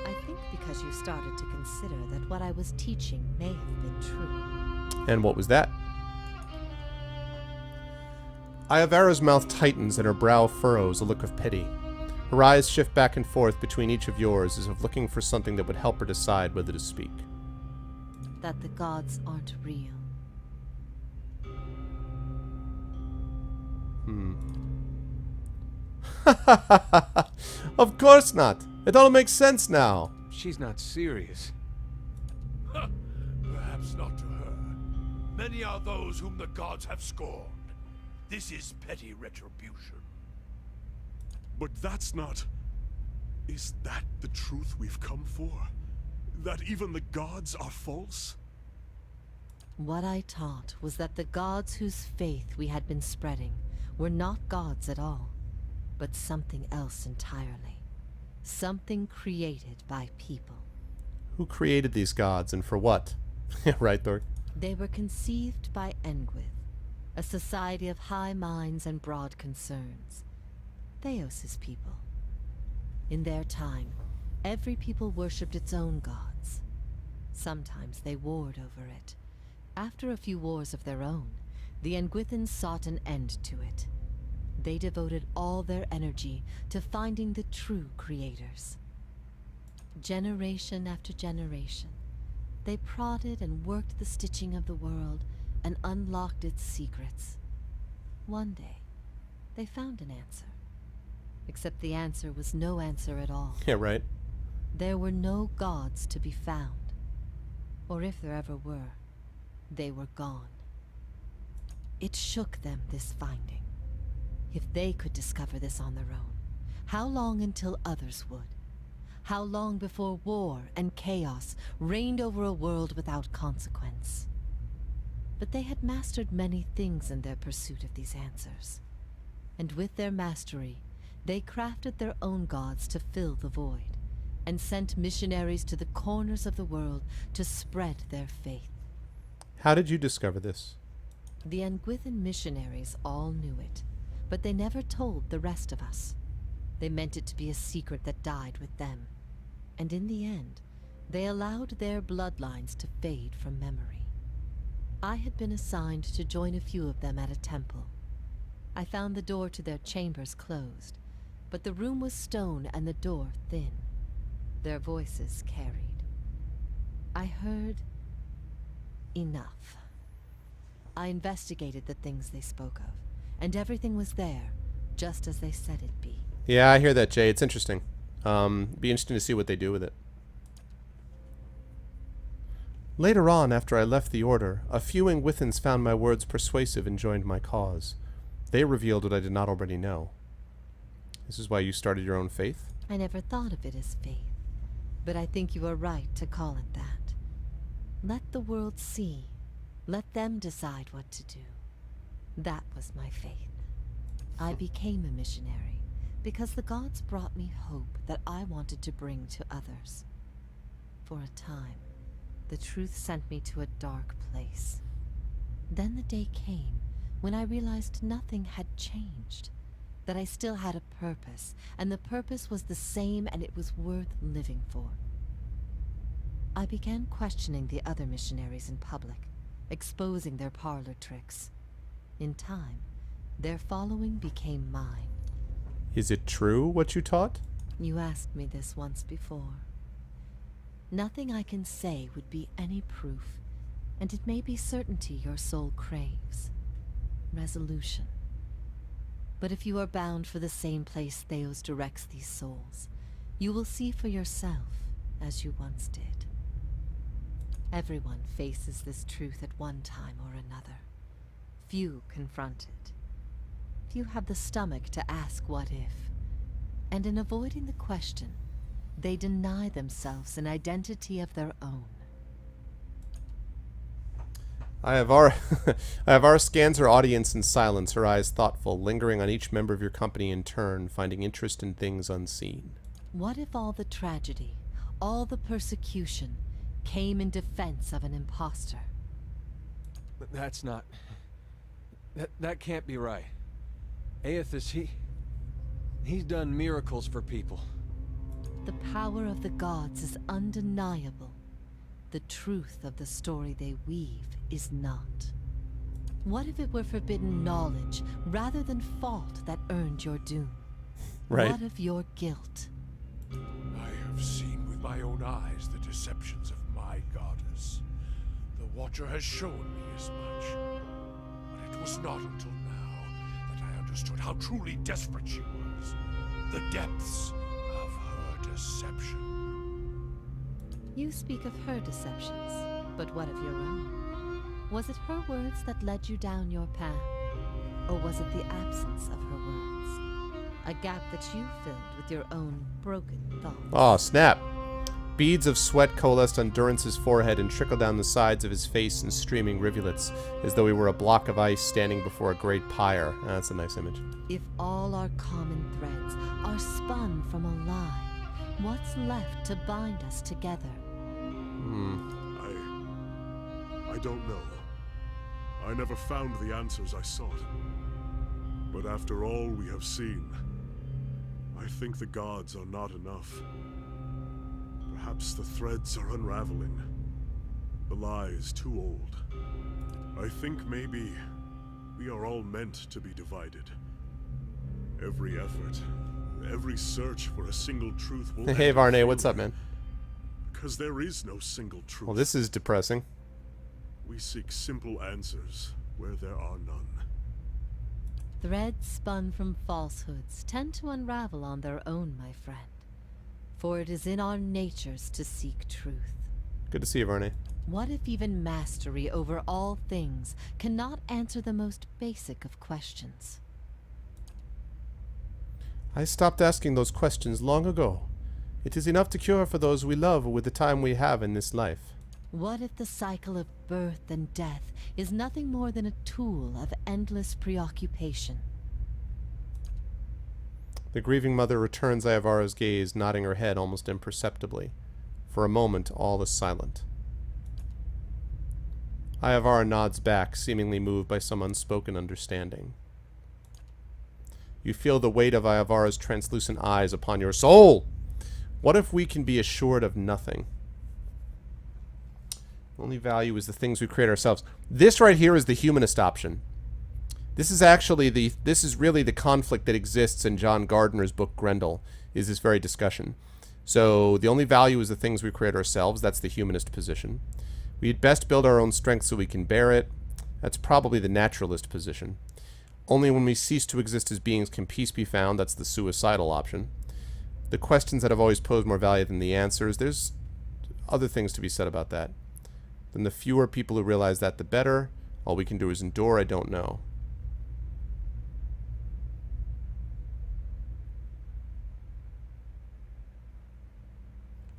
I think because you started to consider that what I was teaching may have been true. And what was that? Ayavara's mouth tightens and her brow furrows a look of pity. Her eyes shift back and forth between each of yours as if looking for something that would help her decide whether to speak. That the gods aren't real. Of course not. It all makes sense now. She's not serious. Perhaps not to her. Many are those whom the gods have scorned. This is petty retribution. But that's not... Is that the truth we've come for? That even the gods are false? What I taught was that the gods whose faith we had been spreading were not gods at all, but something else entirely. Something created by people. Who created these gods and for what? Right, Thor? They were conceived by Engwyth, a society of high minds and broad concerns. Theos' people. In their time, every people worshipped its own gods. Sometimes they warred over it. After a few wars of their own, the Engwythans sought an end to it. They devoted all their energy to finding the true creators. Generation after generation, they prodded and worked the stitching of the world and unlocked its secrets. One day, they found an answer. Except the answer was no answer at all. Yeah, right. There were no gods to be found. Or if there ever were, they were gone. It shook them, this finding. If they could discover this on their own, how long until others would? How long before war and chaos reigned over a world without consequence? But they had mastered many things in their pursuit of these answers. And with their mastery, they crafted their own gods to fill the void, and sent missionaries to the corners of the world to spread their faith. How did you discover this? The Engwythan missionaries all knew it, but they never told the rest of us. They meant it to be a secret that died with them. And in the end, they allowed their bloodlines to fade from memory. I had been assigned to join a few of them at a temple. I found the door to their chambers closed, but the room was stone and the door thin. Their voices carried. I heard enough. I investigated the things they spoke of, and everything was there, just as they said it'd be. Yeah, I hear that, Jay. It's interesting. Be interesting to see what they do with it. Later on, after I left the Order, a few Engwythans found my words persuasive and joined my cause. They revealed what I did not already know. This is why you started your own faith? I never thought of it as faith. but I think you are right to call it that. Let the world see. Let them decide what to do. That was my faith. I became a missionary because the gods brought me hope that I wanted to bring to others. For a time, the truth sent me to a dark place. Then the day came when I realized nothing had changed, that I still had a purpose, and the purpose was the same and it was worth living for. I began questioning the other missionaries in public, exposing their parlor tricks. In time, their following became mine. Is it true what you taught? You asked me this once before. Nothing I can say would be any proof, and it may be certainty your soul craves. Resolution. But if you are bound for the same place Theos directs these souls, you will see for yourself as you once did. Everyone faces this truth at one time or another. Few confront it. Few have the stomach to ask what if. And in avoiding the question, they deny themselves an identity of their own. Ivar scans her audience in silence, her eyes thoughtful, lingering on each member of your company in turn, finding interest in things unseen. What if all the tragedy, all the persecution, came in defense of an imposter? That's not... That can't be right. Aethys, he's done miracles for people. The power of the gods is undeniable. The truth of the story they weave is not. What if it were forbidden knowledge rather than fault that earned your doom? Right. What of your guilt? I have seen with my own eyes the deceptions of my goddess. The Watcher has shown me as much. But it was not until now that I understood how truly desperate she was. The depths of her deception. You speak of her deceptions, but what of your own? Was it her words that led you down your path? Or was it the absence of her words? A gap that you filled with your own broken thoughts? Oh, snap. Beads of sweat coalesced on Durance's forehead and trickled down the sides of his face in streaming rivulets, as though he were a block of ice standing before a great pyre. That's a nice image. If all our common threads are spun from a lie, what's left to bind us together? I don't know. I never found the answers I sought. But after all we have seen, I think the gods are not enough. Perhaps the threads are unraveling. The lies too old. I think maybe we are all meant to be divided. Every effort, every search for a single truth will... Hey, Varney, what's up, man? Because there is no single truth. Well, this is depressing. We seek simple answers where there are none. Threads spun from falsehoods tend to unravel on their own, my friend. For it is in our natures to seek truth. Good to see you, Varney. What if even mastery over all things cannot answer the most basic of questions? I stopped asking those questions long ago. It is enough to cure for those we love with the time we have in this life. What if the cycle of birth and death is nothing more than a tool of endless preoccupation? The grieving mother returns Iavara's gaze, nodding her head almost imperceptibly. For a moment, all is silent. Iavara nods back, seemingly moved by some unspoken understanding. You feel the weight of Iavara's translucent eyes upon your soul. What if we can be assured of nothing? Only value is the things we create ourselves. This right here is the humanist option. This is really the conflict that exists in John Gardner's book Grendel, is this very discussion. So the only value is the things we create ourselves. That's the humanist position. We'd best build our own strength so we can bear it. That's probably the naturalist position. Only when we cease to exist as beings can peace be found. That's the suicidal option. The questions that have always posed more value than the answers. There's other things to be said about that. Then the fewer people who realize that, the better. All we can do is endure. I don't know.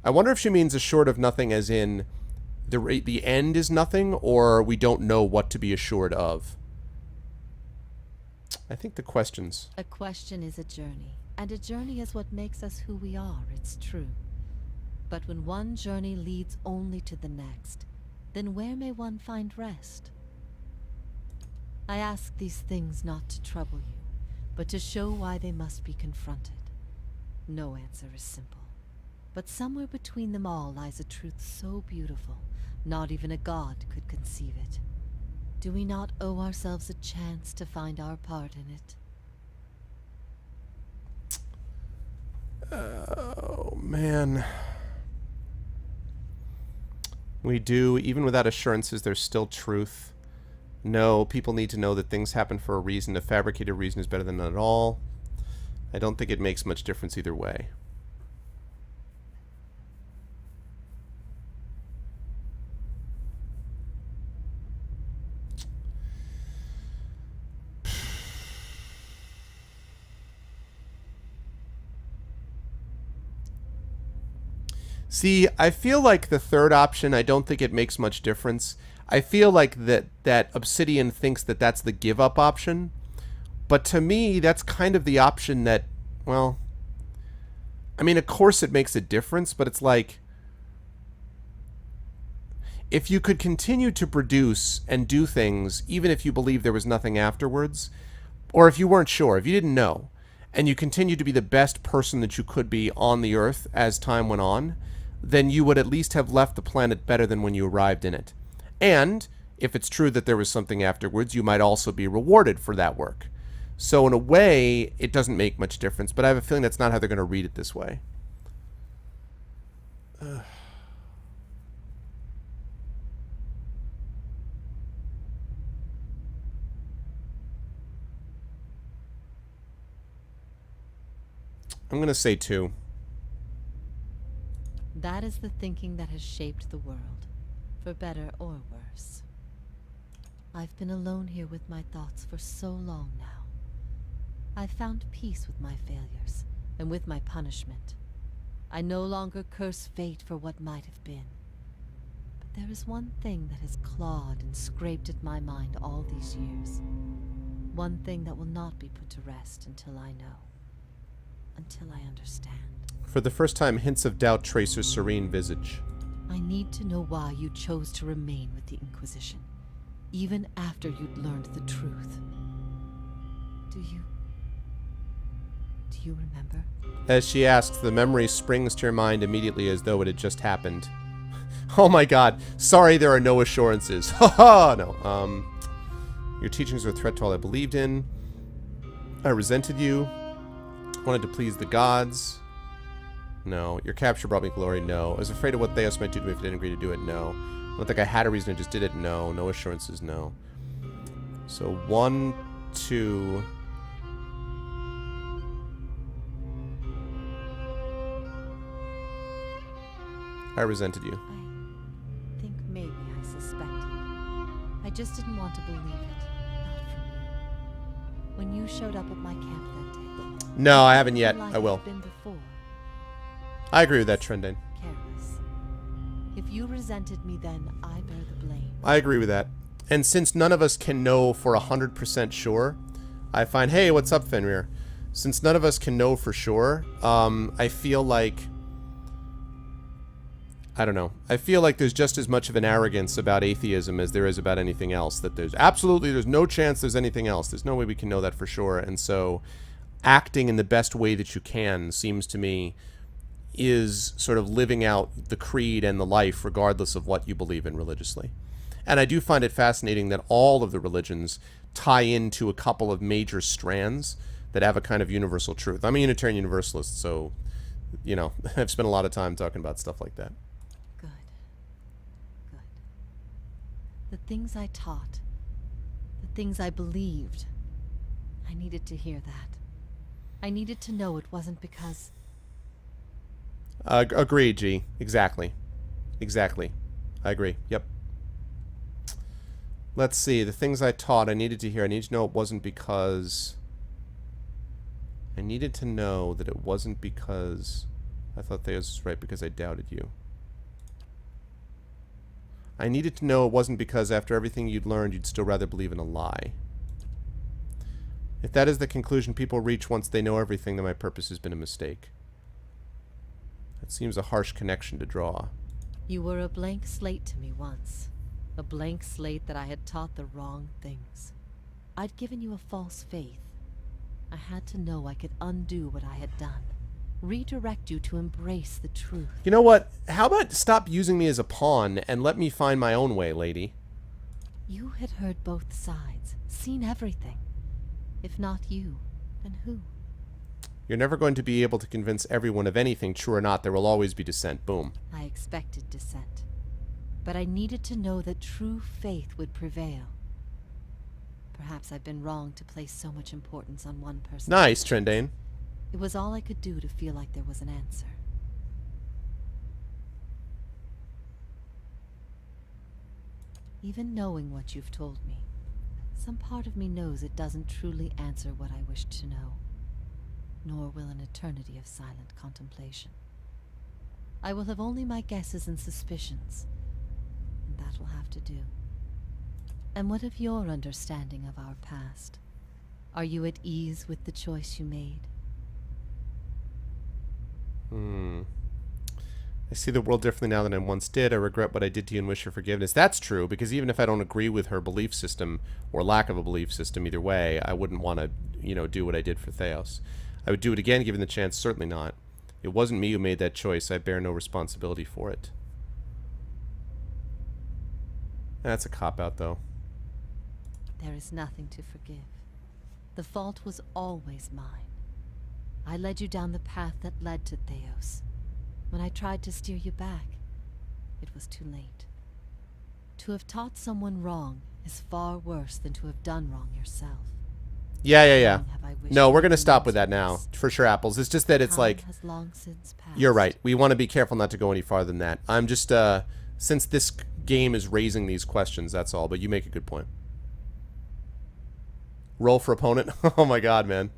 I wonder if she means assured of nothing as in the end is nothing, or we don't know what to be assured of. I think the questions. A question is a journey, and a journey is what makes us who we are, it's true. But when one journey leads only to the next, then where may one find rest? I ask these things not to trouble you, but to show why they must be confronted. No answer is simple, but somewhere between them all lies a truth so beautiful, not even a god could conceive it. Do we not owe ourselves a chance to find our part in it? Oh, man. We do. Even without assurances, there's still truth. No, people need to know that things happen for a reason. A fabricated reason is better than none at all. I don't think it makes much difference either way. See, I feel like the third option, I don't think it makes much difference. I feel like that Obsidian thinks that that's the give up option. But to me, that's kind of the option that, well, I mean, of course it makes a difference, but it's like, if you could continue to produce and do things, even if you believe there was nothing afterwards, or if you weren't sure, if you didn't know, and you continue to be the best person that you could be on the Earth as time went on, then you would at least have left the planet better than when you arrived in it. And if it's true that there was something afterwards, you might also be rewarded for that work. So in a way, it doesn't make much difference, but I have a feeling that's not how they're going to read it this way. I'm going to say 2. That is the thinking that has shaped the world, for better or worse. I've been alone here with my thoughts for so long now. I've found peace with my failures, and with my punishment. I no longer curse fate for what might have been. But there is one thing that has clawed and scraped at my mind all these years. One thing that will not be put to rest until I know. Until I understand. For the first time, hints of doubt trace her serene visage. I need to know why you chose to remain with the Inquisition, even after you'd learned the truth. Do you remember? As she asks, the memory springs to her mind immediately as though it had just happened. Oh my god. Sorry, there are no assurances. Haha, no. Your teachings were a threat to all I believed in. I resented you. Wanted to please the gods. No. Your capture brought me glory. No. I was afraid of what Theos might do to me if I didn't agree to do it. No. I don't think I had a reason, I just did it. No. No assurances. No. So 1, 2... I resented you. I think maybe I suspected. I just didn't want to believe it. Not from you. When you showed up at my camp that day. No, I haven't yet. Like I will. I've been before. I agree with that, Trendane. Careless. If you resented me then, I bear the blame. I agree with that. And since none of us can know for 100% sure, I find, hey, what's up, Fenrir? Since none of us can know for sure, I feel like... I don't know. I feel like there's just as much of an arrogance about atheism as there is about anything else. That there's no chance there's anything else. There's no way we can know that for sure. And so acting in the best way that you can seems to me is sort of living out the creed and the life regardless of what you believe in religiously. And I do find it fascinating that all of the religions tie into a couple of major strands that have a kind of universal truth. I'm a Unitarian Universalist, so, you know, I've spent a lot of time talking about stuff like that. Good. Good. The things I taught, the things I believed, I needed to hear that. I needed to know it wasn't because... Agreed, G. Exactly. Exactly. I agree. Yep. Let's see. The things I taught, I needed to hear. I needed to know it wasn't because... I needed to know that it wasn't because... I thought Theos was right because I doubted you. I needed to know it wasn't because after everything you'd learned, you'd still rather believe in a lie. If that is the conclusion people reach once they know everything, then my purpose has been a mistake. That seems a harsh connection to draw. You were a blank slate to me once. A blank slate that I had taught the wrong things. I'd given you a false faith. I had to know I could undo what I had done. Redirect you to embrace the truth. You know what? How about stop using me as a pawn and let me find my own way, lady? You had heard both sides, seen everything. If not you, then who? You're never going to be able to convince everyone of anything, true or not. There will always be dissent. Boom. I expected dissent. But I needed to know that true faith would prevail. Perhaps I've been wrong to place so much importance on one person. Nice, Trendane. It was all I could do to feel like there was an answer. Even knowing what you've told me, some part of me knows it doesn't truly answer what I wished to know, nor will an eternity of silent contemplation. I will have only my guesses and suspicions, and that will have to do. And what of your understanding of our past? Are you at ease with the choice you made? I see the world differently now than I once did. I regret what I did to you and wish for forgiveness. That's true, because even if I don't agree with her belief system, or lack of a belief system, either way, I wouldn't want to, you know, do what I did for Theos. I would do it again given the chance. Certainly not. It wasn't me who made that choice. I bear no responsibility for it. That's a cop-out, though. There is nothing to forgive. The fault was always mine. I led you down the path that led to Theos. When I tried to steer you back, it was too late. To have taught someone wrong is far worse than to have done wrong yourself. Yeah. Long have I wished No, we're you going to stop with knew that now. this. For sure, Apples. It's just that it's Time like... has long since passed. You're right. We want to be careful not to go any farther than that. I'm just, since this game is raising these questions, that's all. But you make a good point. Roll for opponent. Oh my god, man.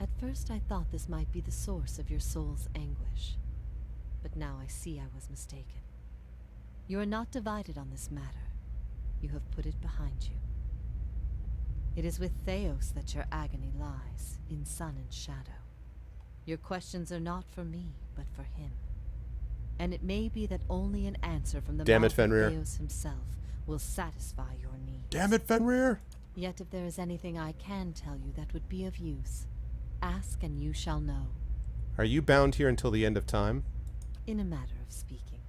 At first I thought this might be the source of your soul's anguish. But now I see I was mistaken. You are not divided on this matter. You have put it behind you. It is with Theos that your agony lies, in sun and shadow. Your questions are not for me, but for him. And it may be that only an answer from the Damn it, mouth of Fenrir. Theos himself will satisfy your needs. Damn it, Fenrir. Yet if there is anything I can tell you that would be of use, ask and you shall know. Are you bound here until the end of time? In a matter of speaking.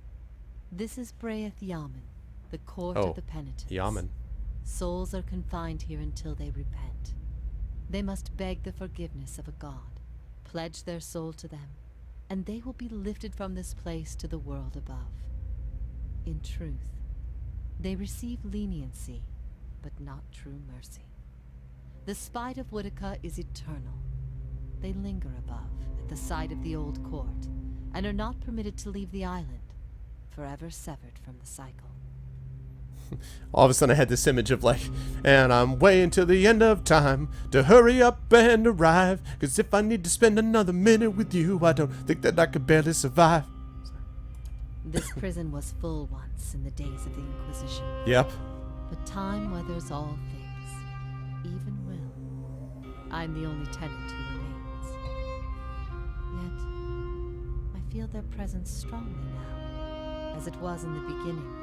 This is Braeth Yamen, the court Oh, of the penitents. Yamen. Souls are confined here until they repent. They must beg the forgiveness of a god, pledge their soul to them, and they will be lifted from this place to the world above. In truth, they receive leniency, but not true mercy. The spite of Woodica is eternal. They linger above, at the site of the old court, and are not permitted to leave the island, forever severed from the cycle. All of a sudden I had this image of like, and I'm waiting till the end of time to hurry up and arrive, 'cause if I need to spend another minute with you, I don't think that I could barely survive. This prison was full once in the days of the Inquisition, Yep. but time weathers all things, even will. I'm the only tenant who remains. Yet, I feel their presence strongly now, as it was in the beginning.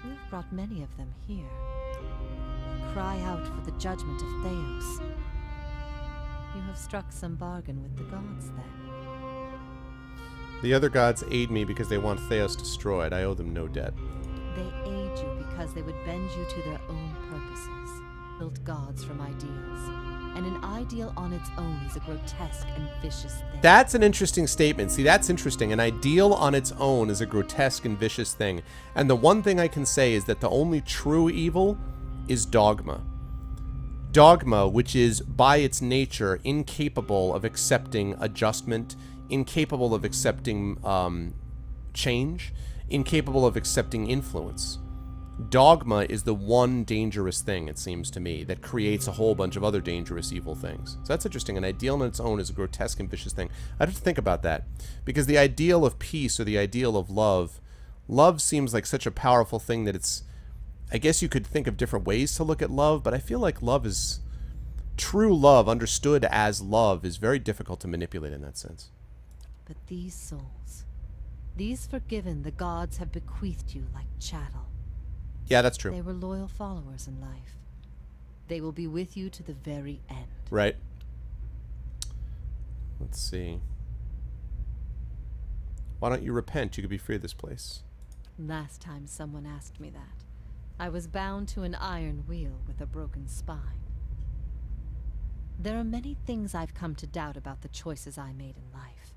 You have brought many of them here. Cry out for the judgment of Theos. You have struck some bargain with the gods, then. The other gods aid me because they want Theos destroyed. I owe them no debt. They aid you because they would bend you to their own purposes, built gods from ideals. And an ideal on its own is a grotesque and vicious thing. That's an interesting statement. See, that's interesting. An ideal on its own is a grotesque and vicious thing. And the one thing I can say is that the only true evil is dogma. Dogma, which is by its nature incapable of accepting adjustment, incapable of accepting change, incapable of accepting influence. dogma is the one dangerous thing, it seems to me, that creates a whole bunch of other dangerous evil things. So that's interesting. An ideal on its own is a grotesque and vicious thing. I'd have to think about that. Because the ideal of peace or the ideal of love, love seems like such a powerful thing that it's... I guess you could think of different ways to look at love, but I feel like love is... True love, understood as love, is very difficult to manipulate in that sense. But these souls, these forgiven the gods have bequeathed you like chattel. Yeah, that's true. They were loyal followers in life. They will be with you to the very end. Right. Let's see. Why don't you repent? You could be free of this place. Last time someone asked me that, I was bound to an iron wheel with a broken spine. There are many things I've come to doubt about the choices I made in life.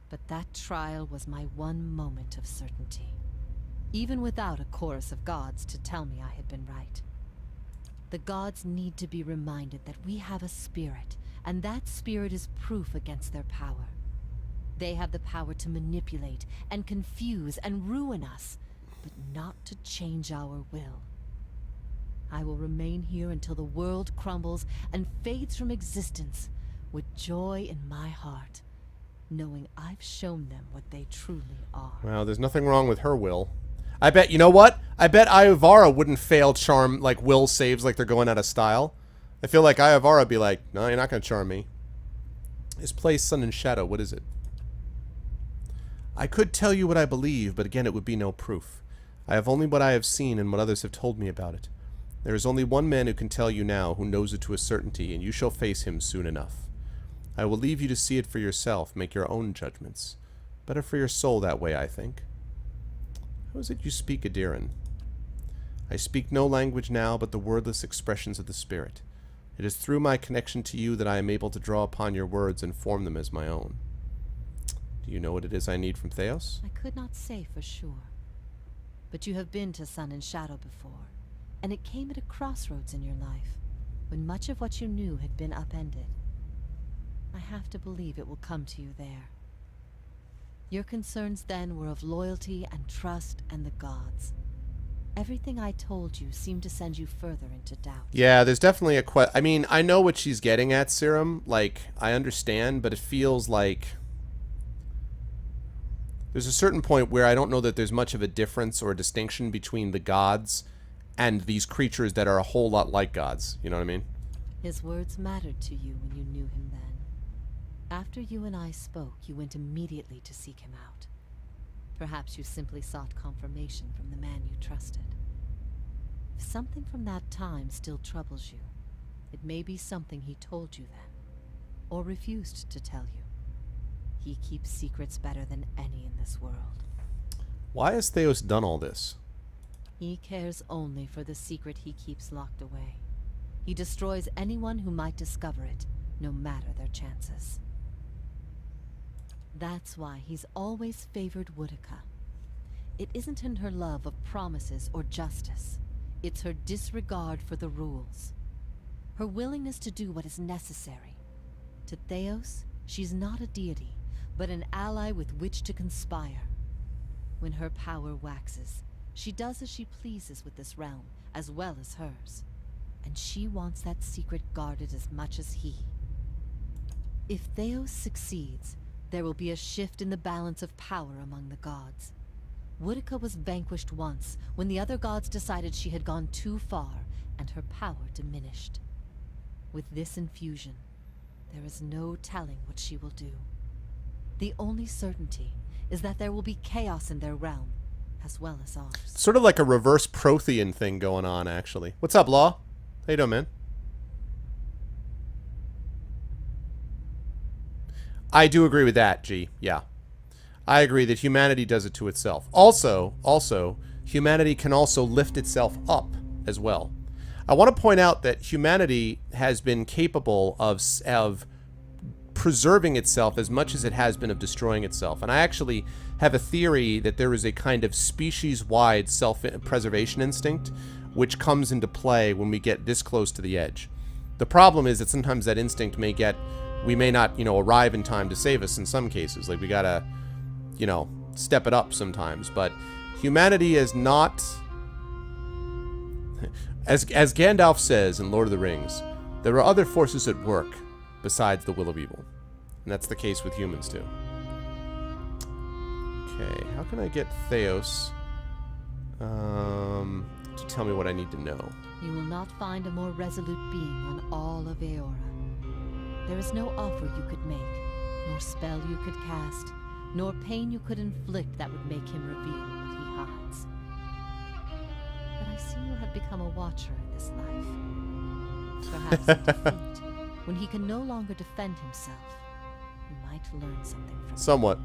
But that trial was my one moment of certainty. Even without a chorus of gods to tell me I had been right. The gods need to be reminded that we have a spirit, and that spirit is proof against their power. They have the power to manipulate and confuse and ruin us, but not to change our will. I will remain here until the world crumbles and fades from existence, with joy in my heart, knowing I've shown them what they truly are. Well, there's nothing wrong with her will. I bet, you know what? I bet Iovara wouldn't fail charm, like, will saves like they're going out of style. I feel like Iovara would be like, no, you're not going to charm me. This place, Sun and Shadow, what is it? I could tell you what I believe, but again, it would be no proof. I have only what I have seen and what others have told me about it. There is only one man who can tell you now, who knows it to a certainty, and you shall face him soon enough. I will leave you to see it for yourself, make your own judgments. Better for your soul that way, I think. How is it you speak, Adiran? I speak no language now but the wordless expressions of the spirit. It is through my connection to you that I am able to draw upon your words and form them as my own. Do you know what it is I need from Theos? I could not say for sure. But you have been to Sun and Shadow before, and it came at a crossroads in your life, when much of what you knew had been upended. I have to believe it will come to you there. Your concerns then were of loyalty and trust and the gods. Everything I told you seemed to send you further into doubt. Yeah, there's definitely a I mean, I know what she's getting at, Serum. Like, I understand, but it feels like... There's a certain point where I don't know that there's much of a difference or a distinction between the gods and these creatures that are a whole lot like gods. You know what I mean? His words mattered to you when you knew him then. After you and I spoke, you went immediately to seek him out. Perhaps you simply sought confirmation from the man you trusted. If something from that time still troubles you, it may be something he told you then, or refused to tell you. He keeps secrets better than any in this world. Why has Theos done all this? He cares only for the secret he keeps locked away. He destroys anyone who might discover it, no matter their chances. That's why he's always favored Woedica. It isn't in her love of promises or justice. It's her disregard for the rules. Her willingness to do what is necessary. To Theos, she's not a deity, but an ally with which to conspire. When her power waxes, she does as she pleases with this realm, as well as hers. And she wants that secret guarded as much as he. If Theos succeeds, there will be a shift in the balance of power among the gods. Woedica was vanquished once, when the other gods decided she had gone too far, and her power diminished. With this infusion, there is no telling what she will do. The only certainty is that there will be chaos in their realm, as well as ours. Sort of like a reverse Prothean thing going on, actually. What's up, Law? How you doing, man? I do agree with that, G. Yeah. I agree that humanity does it to itself. Also, humanity can also lift itself up as well. I want to point out that humanity has been capable of preserving itself as much as it has been of destroying itself. And I actually have a theory that there is a kind of species-wide self-preservation instinct which comes into play when we get this close to the edge. The problem is that sometimes that instinct may get... We may not, arrive in time to save us in some cases. Like, we gotta, step it up sometimes. But humanity is not As Gandalf says in Lord of the Rings, there are other forces at work besides the will of evil. And that's the case with humans too. Okay, how can I get Theos to tell me what I need to know? You will not find a more resolute being on all of Eora. There is no offer you could make, nor spell you could cast, nor pain you could inflict that would make him reveal what he hides. But I see you have become a watcher in this life. Perhaps in defeat, when he can no longer defend himself, you might learn something from him. Somewhat.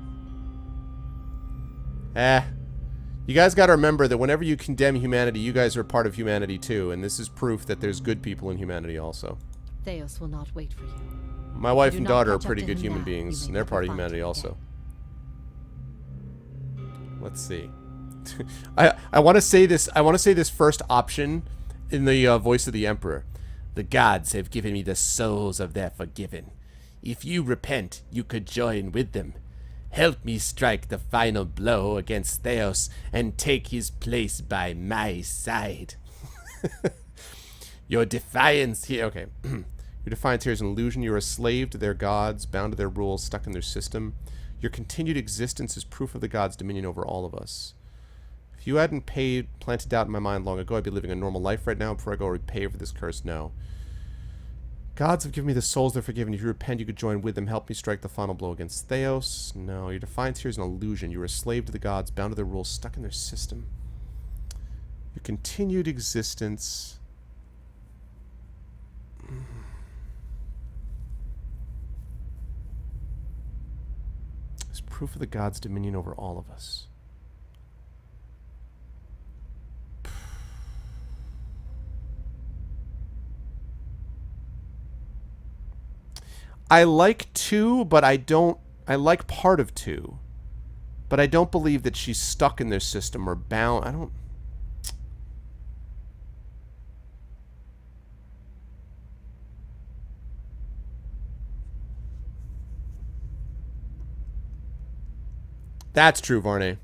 You guys got to remember that whenever you condemn humanity, you guys are a part of humanity too, and this is proof that there's good people in humanity also. Theos will not wait for you. My wife Do and not daughter are catch up pretty to good him human now. beings, You and may they're never part of find humanity him also. again. Let's see. I want to say this first option in the voice of the Emperor. The gods have given me the souls of their forgiven. If you repent, you could join with them. Help me strike the final blow against Theos and take his place by my side. Your defiance here... Okay. Your defiance here is an illusion. You are a slave to their gods, bound to their rules, stuck in their system. Your continued existence is proof of the gods' dominion over all of us. If you hadn't planted doubt in my mind long ago, I'd be living a normal life right now. Before I go repay for this curse, no. Gods have given me the souls they're forgiven. If you repent, you could join with them. Help me strike the final blow against Theos. No, your defiance here is an illusion. You are a slave to the gods, bound to their rules, stuck in their system. Your continued existence... is proof of the gods' dominion over all of us. I like 2, but I don't... I like part of 2. But I don't believe that she's stuck in their system or bound. I don't... That's true, Varney.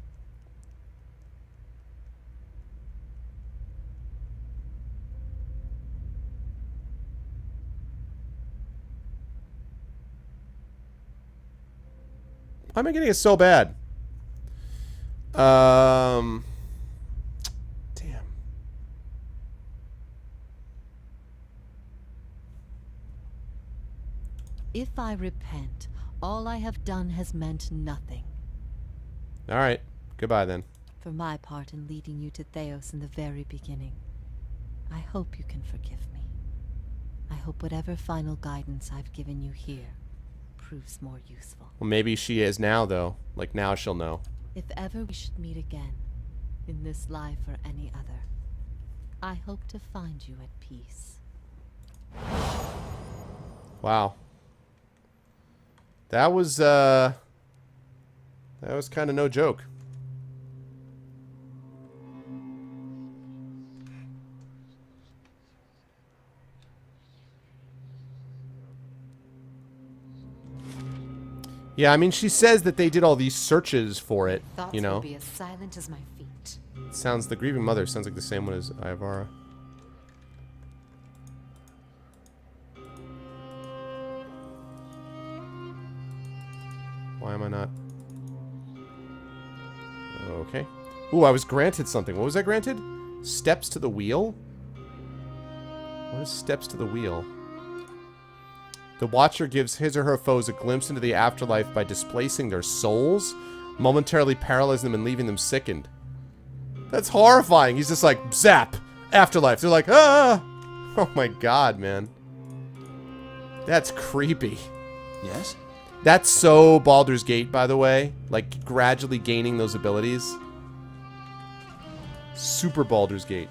Why am I getting it so bad? Damn. If I repent, all I have done has meant nothing. All right. Goodbye, then. For my part in leading you to Theos in the very beginning, I hope you can forgive me. I hope whatever final guidance I've given you here proves more useful. Well, maybe she is now, though. Like, now she'll know. If ever we should meet again, in this life or any other, I hope to find you at peace. Wow. That was kind of no joke. Yeah, I mean, she says that they did all these searches for it, Thoughts you know. will be as silent as my feet. Sounds, the Grieving Mother sounds like the same one as Ivara. Why am I not? Okay. Ooh, I was granted something. What was I granted? Steps to the wheel? What is steps to the wheel? The Watcher gives his or her foes a glimpse into the afterlife by displacing their souls, momentarily paralyzing them and leaving them sickened. That's horrifying. He's just like, zap! Afterlife. They're like, ah! Oh my god, man. That's creepy. Yes? That's so Baldur's Gate, by the way. Like, gradually gaining those abilities. Super Baldur's Gate.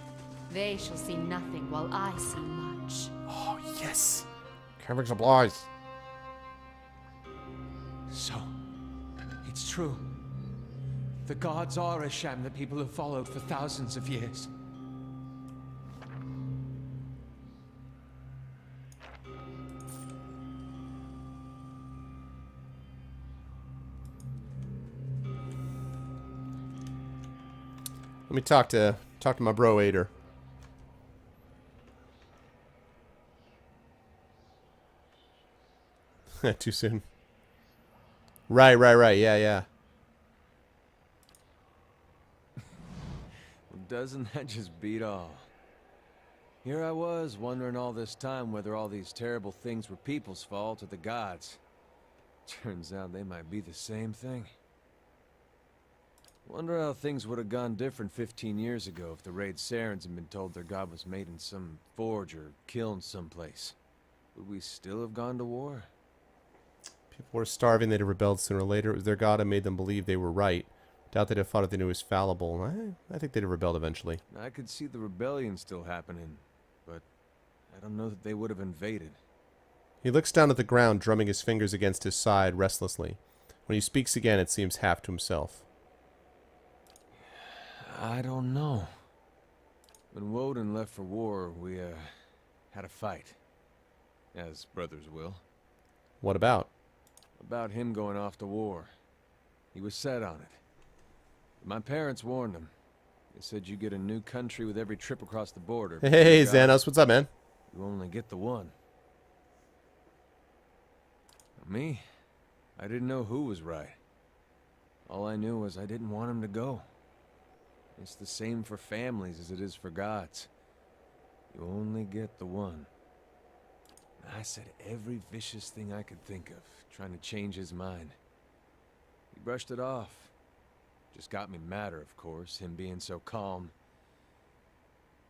They shall see nothing while I see much. Oh, yes. Carving supplies. So, it's true. The gods are a sham that people have followed for thousands of years. Let me talk to my bro Ader. Too soon. Right. Yeah. Doesn't that just beat all? Here I was, wondering all this time whether all these terrible things were people's fault or the gods. Turns out they might be the same thing. Wonder how things would have gone different 15 years ago if the Raid Sarens had been told their god was made in some forge or kiln someplace. Would we still have gone to war? People were starving. They'd have rebelled sooner or later. It was their god that made them believe they were right. Doubt they'd have fought if they knew it was fallible. I think they'd have rebelled eventually. I could see the rebellion still happening, but I don't know that they would have invaded. He looks down at the ground, drumming his fingers against his side restlessly. When he speaks again, it seems half to himself. I don't know. When Woden left for war, we, had a fight. As brothers will. What about? About him going off to war. He was set on it. My parents warned him. They said you get a new country with every trip across the border. Hey, Xanos, what's up, man? You only get the one. Me? I didn't know who was right. All I knew was I didn't want him to go. It's the same for families as it is for gods. You only get the one. I said every vicious thing I could think of, trying to change his mind. He brushed it off. Just got me madder, of course, him being so calm.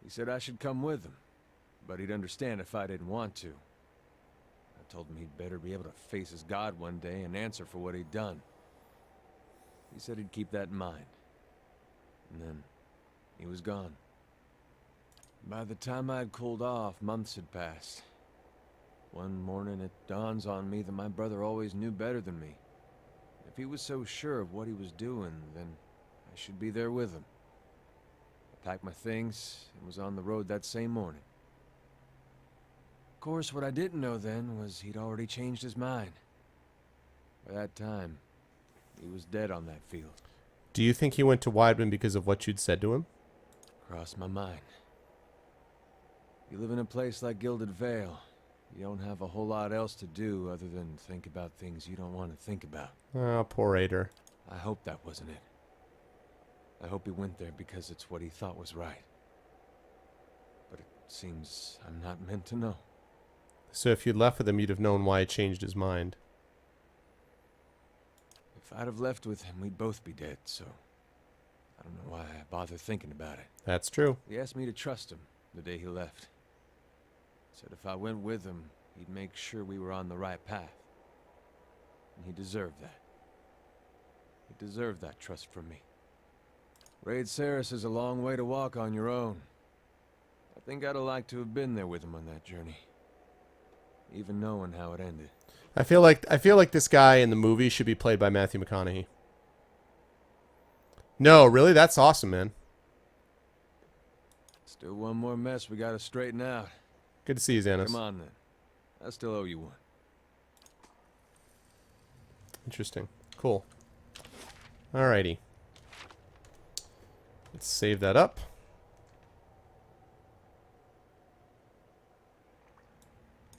He said I should come with him, but he'd understand if I didn't want to. I told him he'd better be able to face his god one day and answer for what he'd done. He said he'd keep that in mind. And then, he was gone. By the time I'd cooled off, months had passed. One morning it dawns on me that my brother always knew better than me. If he was so sure of what he was doing, then I should be there with him. I packed my things and was on the road that same morning. Of course, what I didn't know then was he'd already changed his mind. By that time, he was dead on that field. Do you think he went to Weidman because of what you'd said to him? Crossed my mind. You live in a place like Gilded Vale. You don't have a whole lot else to do other than think about things you don't want to think about. Oh, poor Ader. I hope that wasn't it. I hope he went there because it's what he thought was right. But it seems I'm not meant to know. So if you'd left with him, you'd have known why he changed his mind. If I'd have left with him, we'd both be dead, so I don't know why I bother thinking about it. That's true. He asked me to trust him the day he left. Said if I went with him, he'd make sure we were on the right path. And he deserved that. He deserved that trust from me. Raid Saris is a long way to walk on your own. I think I'd have liked to have been there with him on that journey. Even knowing how it ended. I feel like this guy in the movie should be played by Matthew McConaughey. No, really? That's awesome, man. Still one more mess we gotta straighten out. Good to see you, Xanos. Come on, then. I still owe you one. Interesting. Cool. Alrighty. Let's save that up.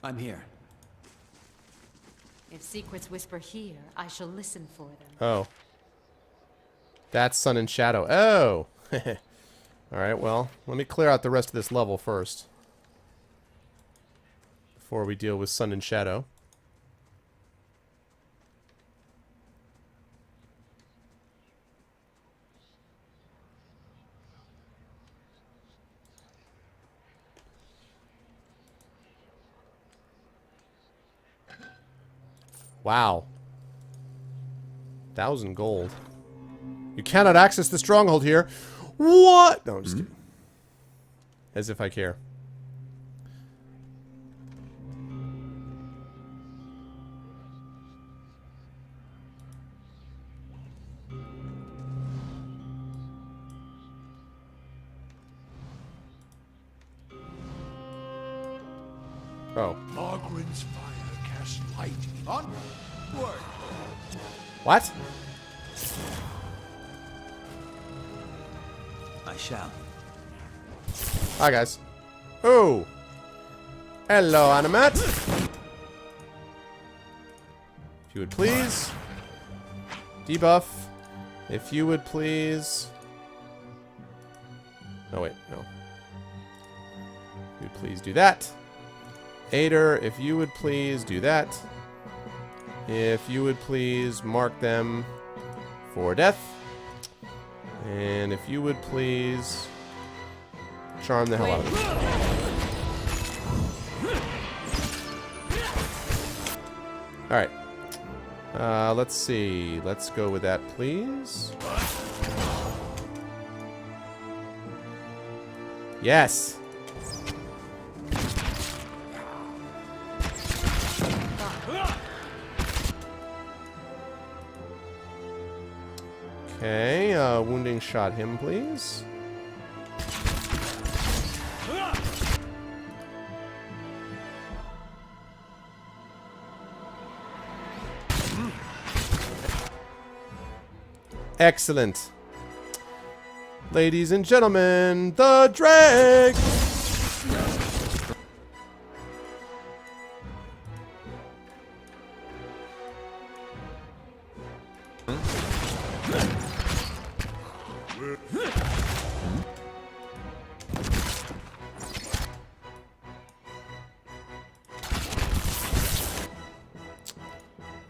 I'm here. If secrets whisper here, I shall listen for them. Oh. That's Sun and Shadow. Oh! Alright, well, let me clear out the rest of this level first. Before we deal with Sun and Shadow. Wow. 1,000 gold. You cannot access the stronghold here. What? No, I'm just kidding. As if I care. Oh. Margren's fire casts light. Onward! What? I shall. Hi, guys. Oh. Hello, Animat. you would please. Debuff. If you would please. Oh, wait. No. If you would please do that. Aider, if you would please do that. If you would please mark them for death. And if you would please charm the hell out of them. Alright. Let's see. Let's go with that, please. Yes! Okay, wounding shot him, please. Excellent. Ladies and gentlemen, the drag!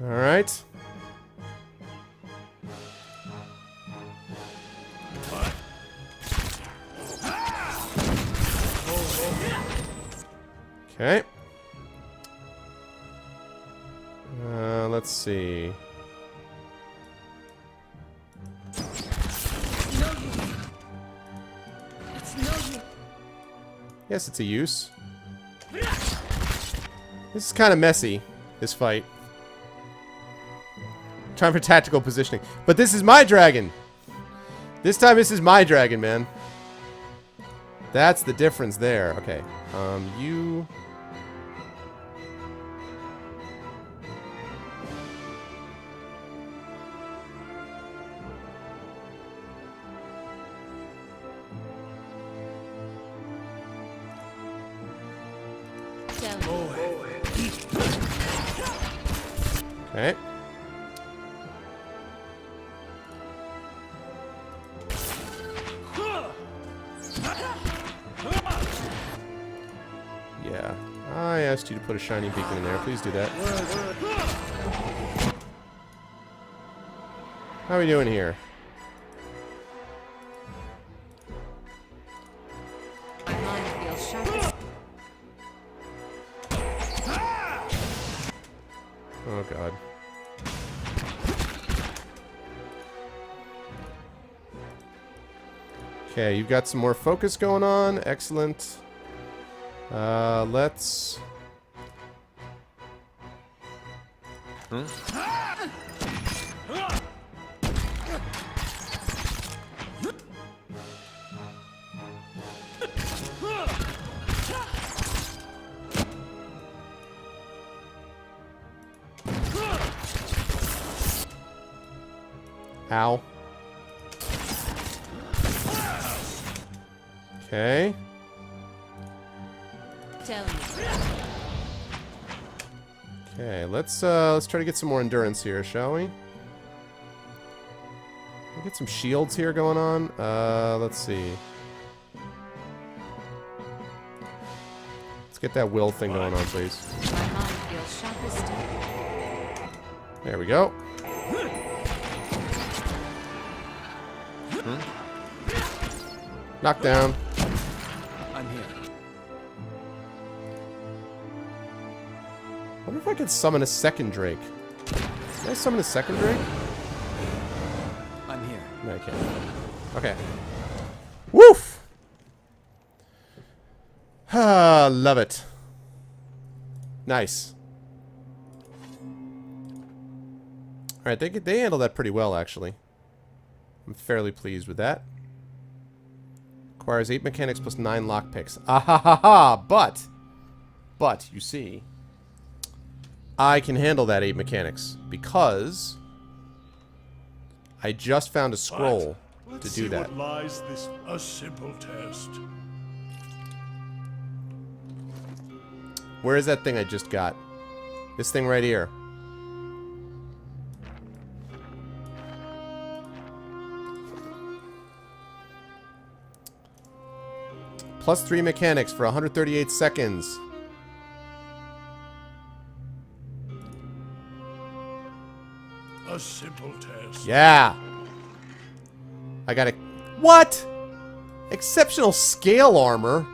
All right. Okay. Let's see. Yes, it's a use. This is kind of messy, this fight. Time for tactical positioning. But this is my dragon! This time this is my dragon, man. That's the difference there. Okay. You... Okay. Yeah. I asked you to put a shiny beacon in there. Please do that. How are we doing here? My mind feels sharp. Oh, God. Okay, you've got some more focus going on. Excellent. Let's... Ow. Okay. Tell me. Okay, let's try to get some more endurance here, shall we? We'll get some shields here going on. Let's see. Let's get that will thing going on, please. My mind feels sharp as steel. There we go. Knockdown. I'm here. I wonder if I could summon a second Drake. Can I summon a second Drake? I'm here. No, I can't. Okay. Woof! Ah, love it. Nice. Alright, they handled that pretty well, actually. I'm fairly pleased with that. Requires 8 mechanics plus 9 lockpicks. Ah ha ha ha! But, you see, I can handle that 8 mechanics because I just found a scroll to do that. What lies this? A simple test. Where is that thing I just got? This thing right here. +3 mechanics for 138 seconds. A simple test. Yeah. I got it. What? Exceptional scale armor?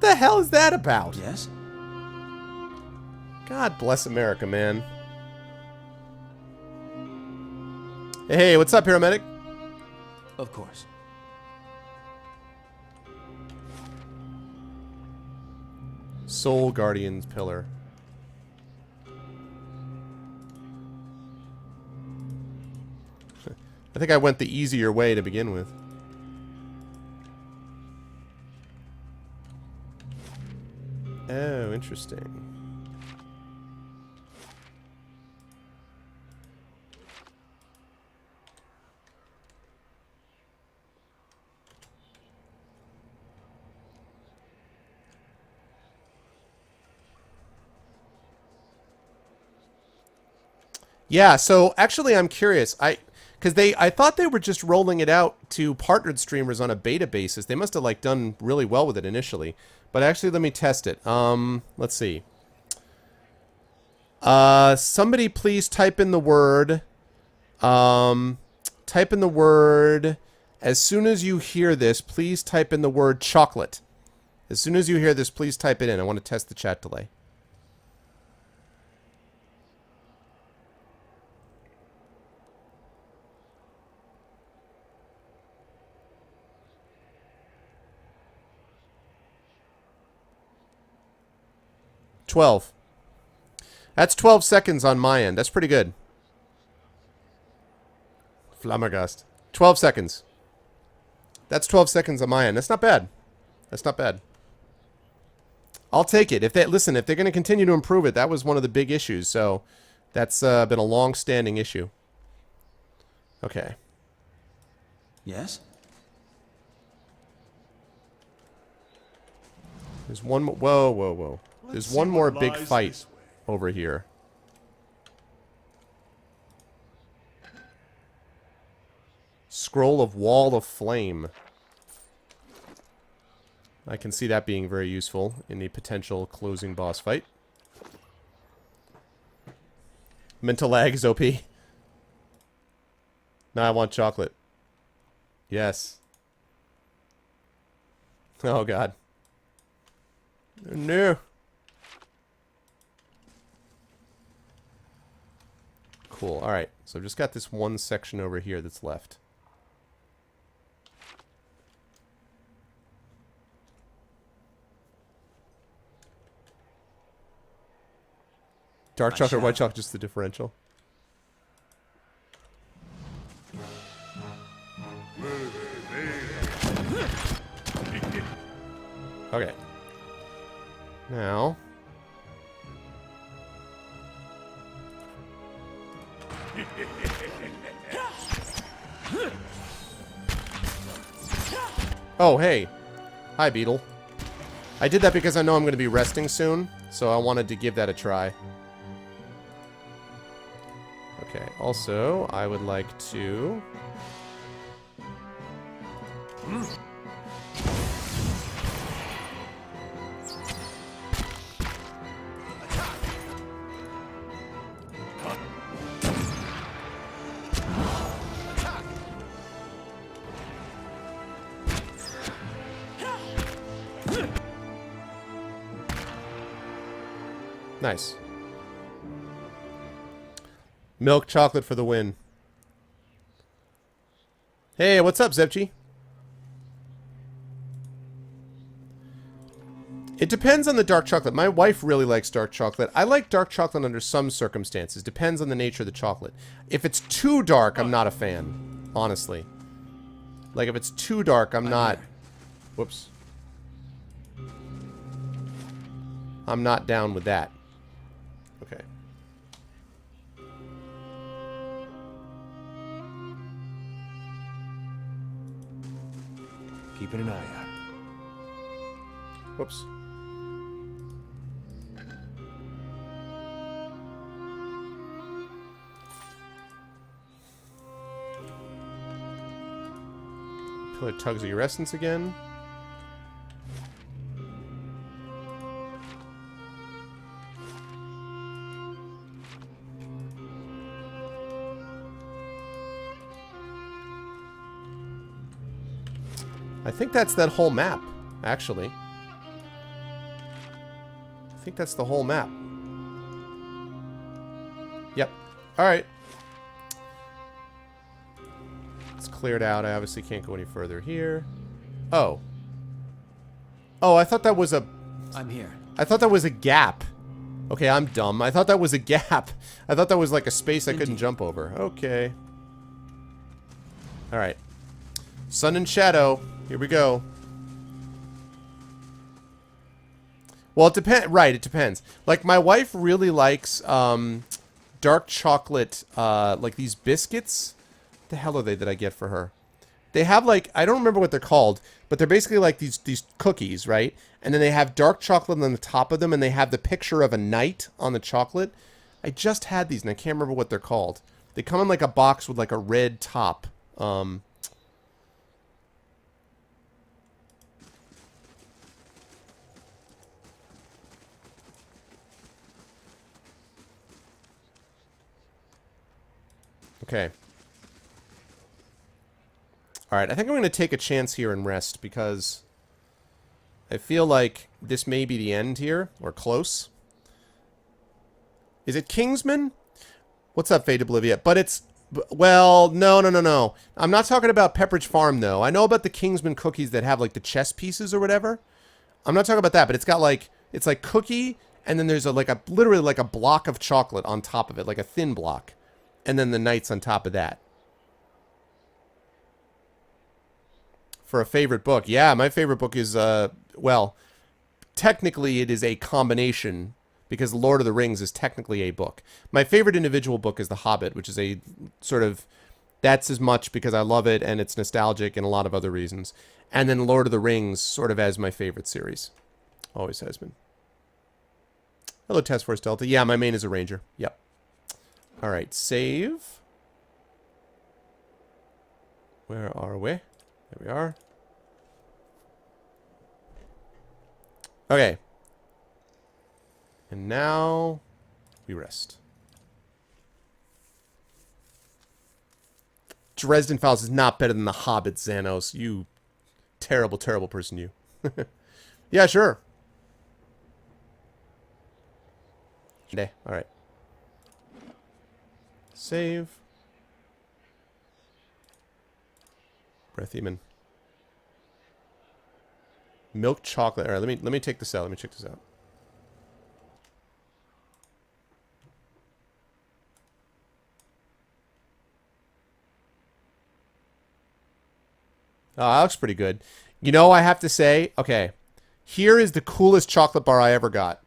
The hell is that about? Yes? God bless America, man. Hey, what's up, paramedic? Of course. Soul Guardian's pillar. I think I went the easier way to begin with. Oh, interesting. Yeah, so actually I'm curious. I thought they were just rolling it out to partnered streamers on a beta basis. They must have like done really well with it initially. But actually let me test it. Let's see. Somebody please type in the word as soon as you hear this, please type in the word chocolate. As soon as you hear this, please type it in. I want to test the chat delay. That's 12 seconds on my end. That's pretty good. Flammergast. 12 seconds. That's 12 seconds on my end. That's not bad. That's not bad. I'll take it. If they're going to continue to improve it, that was one of the big issues. So that's been a long-standing issue. Okay. Yes? There's one more. Whoa, whoa, whoa. There's one more big fight over here. Scroll of Wall of Flame. I can see that being very useful in the potential closing boss fight. Mental lag is OP. Now I want chocolate. Yes. Oh god. No. Cool. Alright. So I've just got this one section over here that's left. Dark chocolate, white chocolate, just the differential. Okay. Now. Oh, hey. Hi, Beetle. I did that because I know I'm going to be resting soon, so I wanted to give that a try. Okay, also, I would like to... Nice. Milk chocolate for the win. Hey, what's up, Zepchi? It depends on the dark chocolate. My wife really likes dark chocolate. I like dark chocolate under some circumstances. Depends on the nature of the chocolate. If it's too dark, I'm not a fan. Honestly. Like, if it's too dark, I'm not... Whoops. I'm not down with that. Okay. Keeping an eye out. Whoops. Pillar tugs of your essence again. I think that's that whole map, actually. I think that's the whole map. Yep. Alright. It's cleared out. I obviously can't go any further here. Oh. Oh, I thought that was a... I'm here. I thought that was a gap. Okay, I'm dumb. I thought that was a gap. I thought that was like a space I couldn't jump over. Okay. Alright. Sun and Shadow. Here we go. Well, it depends. Right, it depends. Like, my wife really likes dark chocolate, like these biscuits. What the hell are they that I get for her? They have, like, I don't remember what they're called, but they're basically like these cookies, right? And then they have dark chocolate on the top of them, and they have the picture of a knight on the chocolate. I just had these, and I can't remember what they're called. They come in like a box with like a red top. Okay. Alright, I think I'm going to take a chance here and rest, because I feel like this may be the end here, or close. Is it Kingsman? What's up, Fade Oblivion? But it's... Well, no. I'm not talking about Pepperidge Farm, though. I know about the Kingsman cookies that have, like, the chess pieces or whatever. I'm not talking about that, but it's got, like... It's like cookie, and then there's, literally, like, a block of chocolate on top of it, like a thin block. And then the knights on top of that. For a favorite book. Yeah, my favorite book is, well, technically it is a combination, because Lord of the Rings is technically a book. My favorite individual book is The Hobbit, which is a sort of, that's as much because I love it and it's nostalgic and a lot of other reasons. And then Lord of the Rings sort of as my favorite series. Always has been. Hello, Task Force Delta. Yeah, my main is a ranger. Yep. Alright, save. Where are we? There we are. Okay. And now we rest. Dresden Files is not better than The Hobbit, Xanos. You terrible, terrible person, you. Yeah, sure. Alright. Save. Breathiman. Milk chocolate. Alright, let me take this out. Let me check this out. Oh, that looks pretty good. You know, I have to say, okay, here is the coolest chocolate bar I ever got.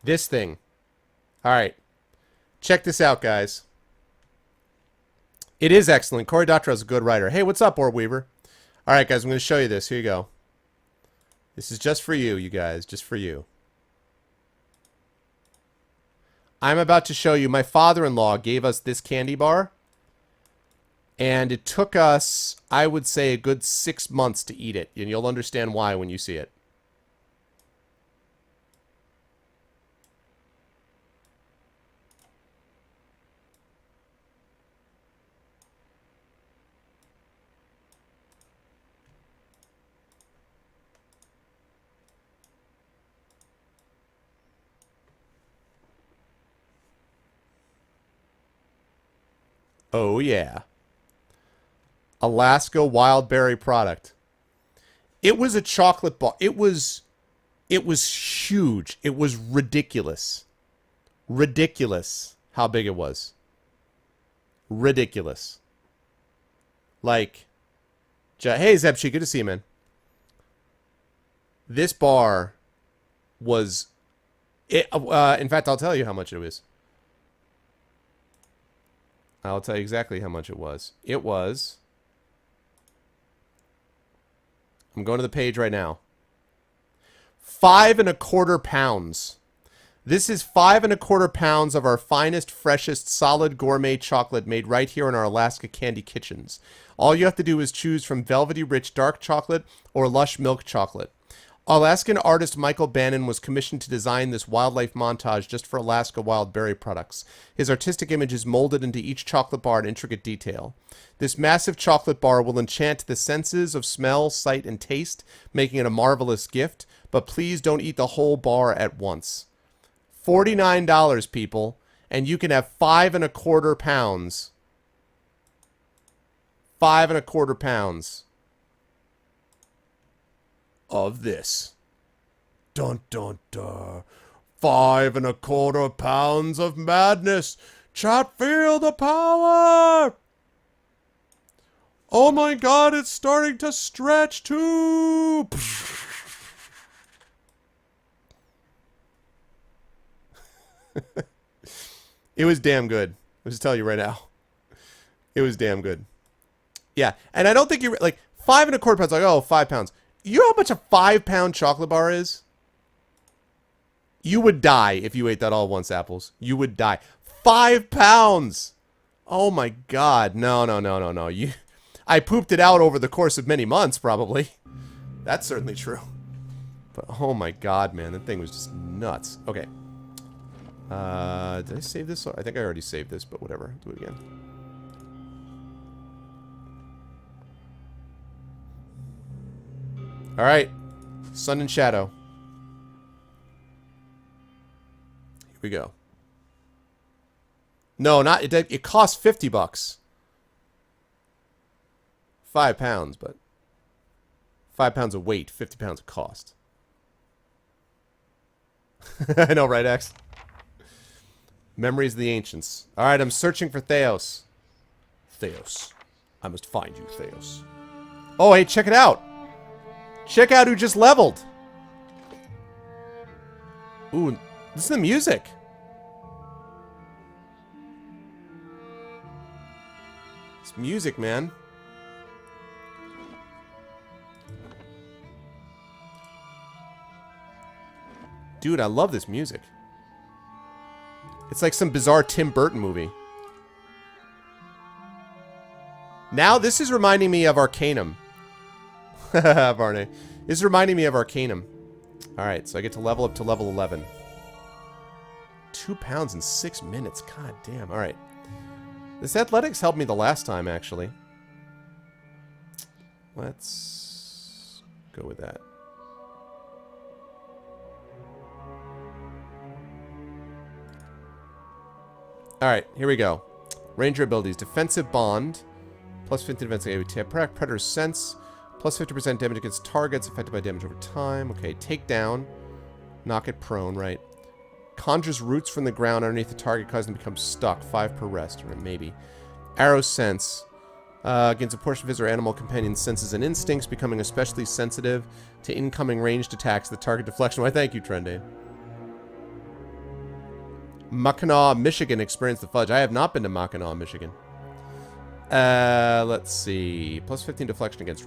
This thing. All right. Check this out, guys. It is excellent. Cory Doctorow is a good writer. Hey, what's up, Orb Weaver? All right, guys, I'm going to show you this. Here you go. This is just for you, you guys. Just for you. I'm about to show you. My father-in-law gave us this candy bar. And it took us, I would say, a good 6 months to eat it. And you'll understand why when you see it. Oh, yeah. Alaska wild berry product. It was a chocolate bar. It was huge. It was ridiculous. Ridiculous how big it was. Ridiculous. Like, hey, Zebchi, good to see you, man. This bar was, in fact, I'll tell you how much it was. I'll tell you exactly how much it was. It was... I'm going to the page right now. 5 1/4 pounds. This is 5¼ pounds of our finest, freshest, solid gourmet chocolate made right here in our Alaska Candy Kitchens. All you have to do is choose from velvety rich dark chocolate or lush milk chocolate. Alaskan artist Michael Bannon was commissioned to design this wildlife montage just for Alaska Wild Berry products. His artistic image is molded into each chocolate bar in intricate detail. This massive chocolate bar will enchant the senses of smell, sight, and taste, making it a marvelous gift, but please don't eat the whole bar at once. $49, people, and you can have 5¼ pounds. 5¼ pounds of this. Dun dun dun. 5¼ pounds of madness. Chat, feel the power. Oh my god, it's starting to stretch too. It was damn good. I'll just tell you right now. It was damn good. Yeah, and I don't think you're like 5¼ pounds. Like, oh, 5 pounds. You know how much a 5-pound chocolate bar is? You would die if you ate that all at once, Apples. You would die. 5 pounds. Oh my god. No, no, no, no, no. I pooped it out over the course of many months, probably. That's certainly true. But oh my god, man, that thing was just nuts. Okay. Did I save this? I think I already saved this, but whatever. Do it again. Alright. Sun and Shadow. Here we go. No, not it costs $50. 5 pounds, but 5 pounds of weight, 50 pounds of cost. I know, right, X? Memories of the Ancients. Alright, I'm searching for Theos. Theos. I must find you, Theos. Oh, hey, check it out! Check out who just leveled! Ooh, this is the music! It's music, man. Dude, I love this music. It's like some bizarre Tim Burton movie. Now, this is reminding me of Arcanum. Barney. This is reminding me of Arcanum. Alright, so I get to level up to level 11. 2 pounds in 6 minutes. God damn. Alright. This athletics helped me the last time, actually. Let's go with that. Alright, here we go. Ranger abilities. Defensive Bond. Plus 50 defense. Predator's Sense. Plus 50% damage against targets affected by damage over time. Okay, Takedown. Knock it prone, right. Conjures roots from the ground underneath the target, causing them to become stuck. 5 per rest, or maybe. Arrow Sense. Against a portion of his or animal companion's senses and instincts, becoming especially sensitive to incoming ranged attacks. The target deflection. Why, thank you, Trendane. Mackinac, Michigan. Experience the fudge. I have not been to Mackinac, Michigan. Let's see. Plus 15 deflection against